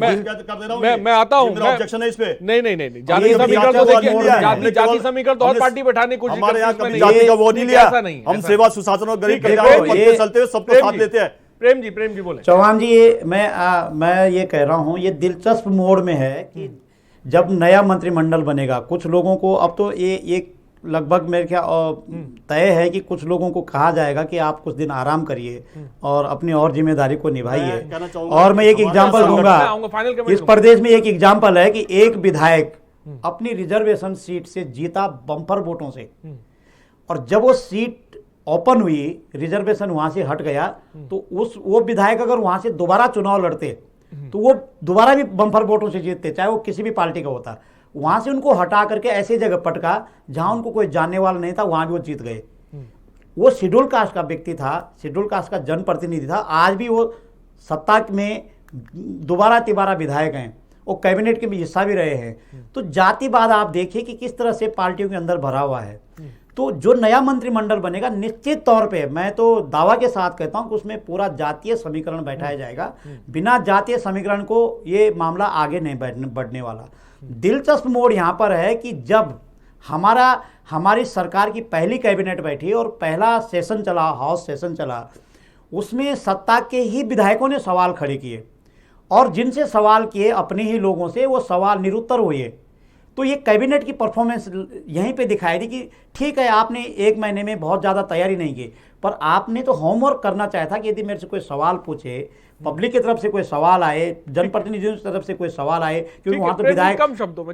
मैं आता हूँ, ऑब्जेक्शन है इस पे। नहीं जातीय समीकरण तो देखिए, जातीय समीकरण तो और पार्टी बैठाने की कोशिश हमारे यहाँ करती है, कभी इसमें जाति का वो नहीं लिया, ऐसा नहीं, हम ऐसा सेवा सुशासन और गरीब ठीक है, कल्याण देखो, के ये- चलते हुए सबको प्रेम साथ जी, लेते हैं। प्रेम जी बोले। चौहान जी, ये मैं ये कह रहा हूँ, ये दिलचस्प मोड़ में है कि जब नया मंत्रिमंडल बनेगा, कुछ लोगों को अब तो ये लगभग मेरे ख्याल तय है कि कुछ लोगों को कहा जाएगा कि आप कुछ दिन आराम करिए और अपनी और जिम्मेदारी को निभाइए। कहना चाहूंगा और मैं एक कि एग्जांपल हमारे दूंगा, मैं आऊंगा, फाइनल कमेंट इस दूंगा। प्रदेश में एक एग्जांपल है कि एक विधायक अपनी रिजर्वेशन सीट से जीता बम्पर वोटों से, और जब वो सीट ओपन हुई, रिजर्वेशन वहां से हट गया, तो वो विधायक अगर वहां से दोबारा चुनाव लड़ते तो वो दोबारा भी बम्पर वोटों से जीतते, चाहे वो किसी भी पार्टी का होता। वहां से उनको हटा करके ऐसी जगह पटका जहां उनको कोई जानने वाला नहीं था, वहां भी वो जीत गए। वो शेड्यूल कास्ट का व्यक्ति था, शेड्यूल कास्ट का जनप्रतिनिधि था, आज भी वो सत्ता में दोबारा तिबारा विधायक हैं, वो कैबिनेट के भी हिस्सा भी रहे हैं। तो जातिवाद आप देखिए कि किस तरह से पार्टियों के अंदर भरा हुआ है। तो जो नया मंत्रिमंडल बनेगा, निश्चित तौर पे मैं तो दावा के साथ कहता हूं कि उसमें पूरा जातीय समीकरण बैठाया जाएगा। बिना जातीय समीकरण को ये मामला आगे नहीं बढ़ने वाला। दिलचस्प मोड़ यहाँ पर है कि जब हमारी सरकार की पहली कैबिनेट बैठी और पहला सेशन चला, हाउस सेशन चला, उसमें सत्ता के ही विधायकों ने सवाल खड़े किए और जिनसे सवाल किए अपने ही लोगों से, वो सवाल निरुत्तर हुए। तो ये कैबिनेट की परफॉर्मेंस यहीं पे दिखाई दी कि ठीक है, आपने एक महीने में बहुत ज़्यादा तैयारी नहीं की, पर आपने तो होमवर्क करना चाहिए था कि यदि मेरे से कोई सवाल पूछे, पब्लिक की तरफ से कोई सवाल आए, जनप्रतिनिधियों की तरफ से कोई सवाल आए, क्योंकि वहां तो विधायक कम शब्दों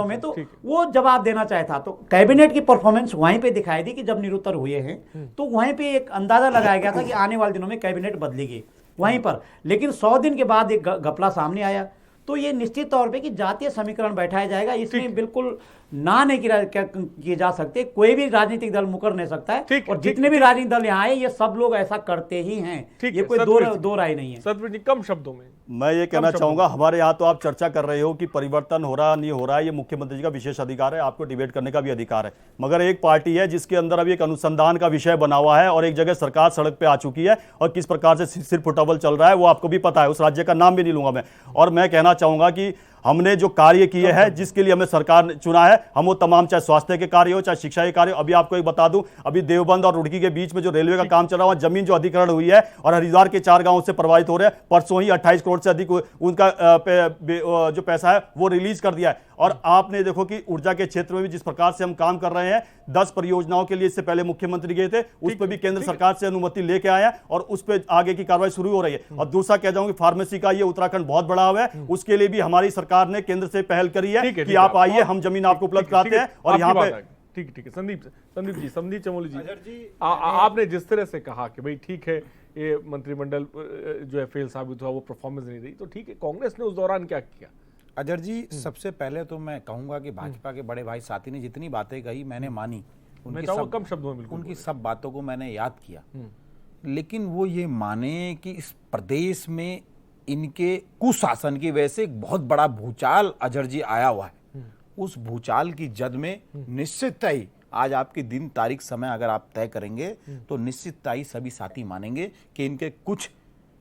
में तो वो जवाब देना चाहे था। तो कैबिनेट की परफॉर्मेंस वहीं पे दिखाई दी कि जब निरुत्तर हुए हैं, तो वहीं पे एक अंदाजा लगाया गया था कि आने वाले दिनों में कैबिनेट बदलेगी वहीं पर। लेकिन 100 दिन के बाद एक घपला सामने आया। तो ये निश्चित तौर पे कि जातीय समीकरण बैठाया जाएगा, इसमें बिल्कुल ना नहीं किए जा सकते। कोई भी राजनीतिक दल मुकर नहीं सकता है, ठीक है, और जितने भी राजनीतिक दल यहाँ आए ये सब लोग ऐसा करते ही हैं। ठीक ये है, कोई सतवीर दो राय नहीं है। सतवीर जी, कम शब्दों में। मैं ये कहना चाहूंगा, हमारे यहाँ तो आप चर्चा कर रहे हो कि परिवर्तन हो रहा नहीं हो रहा है, ये मुख्यमंत्री जी का विशेष अधिकार है, आपको डिबेट करने का भी अधिकार है। मगर एक पार्टी है जिसके अंदर अभी एक अनुसंधान का विषय बना हुआ है और एक जगह सरकार सड़क पे आ चुकी है और किस प्रकार से सिर फुटबॉल चल रहा है वो आपको भी पता है। उस राज्य का नाम भी नहीं लूंगा मैं। और मैं कहना चाहूंगा कि हमने जो कार्य किए हैं, जिसके लिए हमें सरकार ने चुना है, हम वो तमाम, चाहे स्वास्थ्य के कार्य हो, चाहे शिक्षा के कार्य हो। अभी आपको एक बता दूं, अभी देवबंद और रुड़की के बीच में जो रेलवे का काम चल रहा है, जमीन जो अधिग्रहण हुई है और हरिद्वार के 4 गांवों से प्रभावित हो रहे हैं, परसों ही 28 करोड़ से अधिक उनका जो पैसा है वो रिलीज कर दिया है। और आपने देखो कि ऊर्जा के क्षेत्र में भी जिस प्रकार से हम काम कर रहे हैं, 10 परियोजनाओं के लिए इससे पहले मुख्यमंत्री गए थे, उस पर भी केंद्र सरकार से अनुमति लेके आए हैं और उस पर आगे की कार्रवाई शुरू हो रही है। और दूसरा कह जाऊं कि फार्मेसी का ये उत्तराखंड बहुत बड़ा हुआ है, उसके लिए भी हमारी सरकार ने केंद्र से पहल करी है कि आप आइए, हम जमीन आपको उपलब्ध कराते हैं। और यहाँ पे ठीक है, संदीप चमोली जी, आपने जिस तरह से कहा कि भाई ठीक है, ये मंत्रिमंडल जो है फेल साबित हुआ, वो परफॉर्मेंस नहीं रही, तो ठीक है, कांग्रेस ने उस दौरान क्या किया? अजहर जी, सबसे पहले तो मैं कहूंगा कि भाजपा के बड़े भाई साथी ने जितनी बातें कही मैंने मानी, कम शब्दों में उनकी सब बातों को मैंने याद किया। लेकिन वो ये माने कि इस प्रदेश में इनके कुशासन की वजह से एक बहुत बड़ा भूचाल अजहर जी आया हुआ है। उस भूचाल की जद में निश्चित ही आज आपकी दिन तारीख समय अगर आप तय करेंगे तो निश्चित ही सभी साथी मानेंगे कि इनके कुछ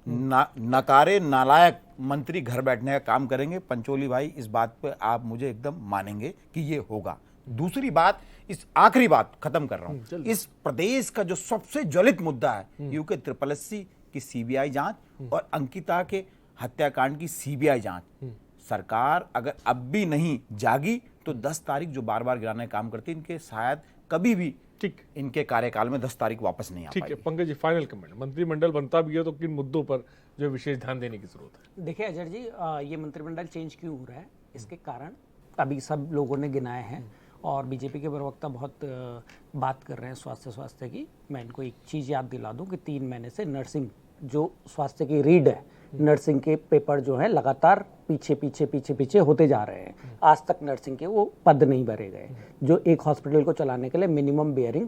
नकारे नालायक मंत्री घर बैठने का काम करेंगे। पंचोली भाई, इस बात पे आप मुझे एकदम मानेंगे कि ये होगा। दूसरी बात, इस आखिरी बात खत्म कर रहा हूं, इस प्रदेश का जो सबसे ज्वलित मुद्दा है यूके 888 की सीबीआई जांच और अंकिता के हत्याकांड की सीबीआई जांच। सरकार अगर अब भी नहीं जागी तो 10 तारीख जो बार बार गिराने का काम करती है, इनके शायद कभी भी ठीक इनके कार्यकाल में 10 तारीख वापस नहीं आ ठीक है। पंकज जी, फाइनल कमेंट, मंत्रिमंडल बनता भी है तो किन मुद्दों पर जो विशेष ध्यान देने की जरूरत है? देखिए अजहर जी, ये मंत्रिमंडल चेंज क्यों हो रहा है, इसके कारण अभी सब लोगों ने गिनाए हैं और बीजेपी के प्रवक्ता बहुत बात कर रहे हैं स्वास्थ्य की। मैं इनको एक चीज़ याद दिला दूं कि 3 महीने से नर्सिंग जो स्वास्थ्य की रीड है, नर्सिंग के पेपर जो है लगातार पीछे होते जा रहे हैं। आज तक नर्सिंग के वो पद नहीं भरे गए, जो एक हॉस्पिटल को चलाने के लिए मिनिमम बेयरिंग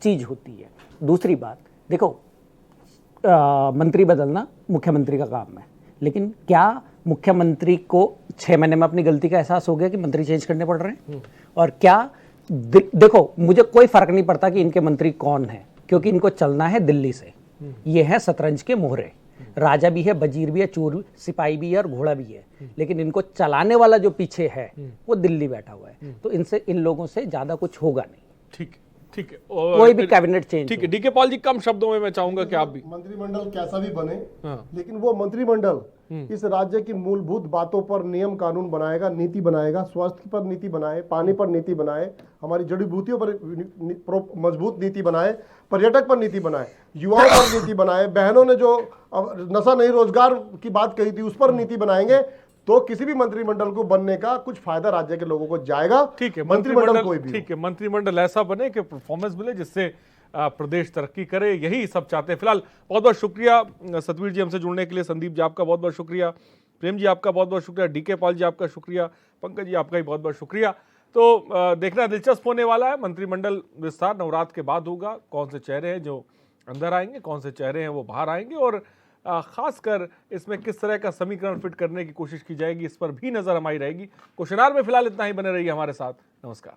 चीज होती है। दूसरी बात, देखो मंत्री बदलना मुख्यमंत्री का काम है, लेकिन क्या मुख्यमंत्री को 6 महीने में अपनी गलती का एहसास हो गया कि मंत्री चेंज करने पड़ रहे हैं? और क्या देखो, मुझे कोई फर्क नहीं पड़ता कि इनके मंत्री कौन है, क्योंकि इनको चलना है दिल्ली से। ये है शतरंज के मोहरे, राजा भी है, वजीर भी है, चोर सिपाही भी है और घोड़ा भी है, लेकिन इनको चलाने वाला जो पीछे है वो दिल्ली बैठा हुआ है। तो इन लोगों से ज्यादा कुछ होगा नहीं। ठीक है, कोई भी कैबिनेट चेंज। ठीक है, डीके पॉल जी, कम शब्दों में मैं चाहूंगा कि आप भी। मंत्रिमंडल कैसा भी बने, लेकिन वो मंत्रिमंडल इस राज्य की मूलभूत बातों पर नियम कानून बनाएगा, नीति बनाएगा, स्वास्थ्य पर नीति बनाए, पानी पर नीति बनाए, हमारी जड़ी बूटियों पर मजबूत नीति बनाए, पर्यटक पर नीति बनाए, युवाओं पर नीति बनाए, बहनों ने जो नशा नहीं रोजगार की बात कही थी उस पर नीति बनाएंगे, तो किसी भी मंत्रिमंडल को बनने का कुछ फायदा राज्य के लोगों को जाएगा। ठीक है, मंत्रिमंडल कोई भी, ठीक है, मंत्रिमंडल ऐसा बने कि परफॉर्मेंस मिले, जिससे प्रदेश तरक्की करे, यही सब चाहते हैं। फिलहाल बहुत बहुत शुक्रिया सतवीर जी हमसे जुड़ने के लिए, संदीप जी आपका बहुत बहुत शुक्रिया, प्रेम जी आपका बहुत बहुत शुक्रिया, डीके पॉल जी आपका शुक्रिया, पंकज जी आपका भी बहुत बहुत शुक्रिया। तो देखना दिलचस्प होने वाला है, मंत्रिमंडल विस्तार नवरात्र के बाद होगा। कौन से चेहरे हैं जो अंदर आएंगे, कौन से चेहरे हैं वो बाहर आएंगे, और खासकर इसमें किस तरह का समीकरण फिट करने की कोशिश की जाएगी, इस पर भी नजर हमारी रहेगी। क्वेश्चन आवर में फिलहाल इतना ही, बने रहिए हमारे साथ। नमस्कार।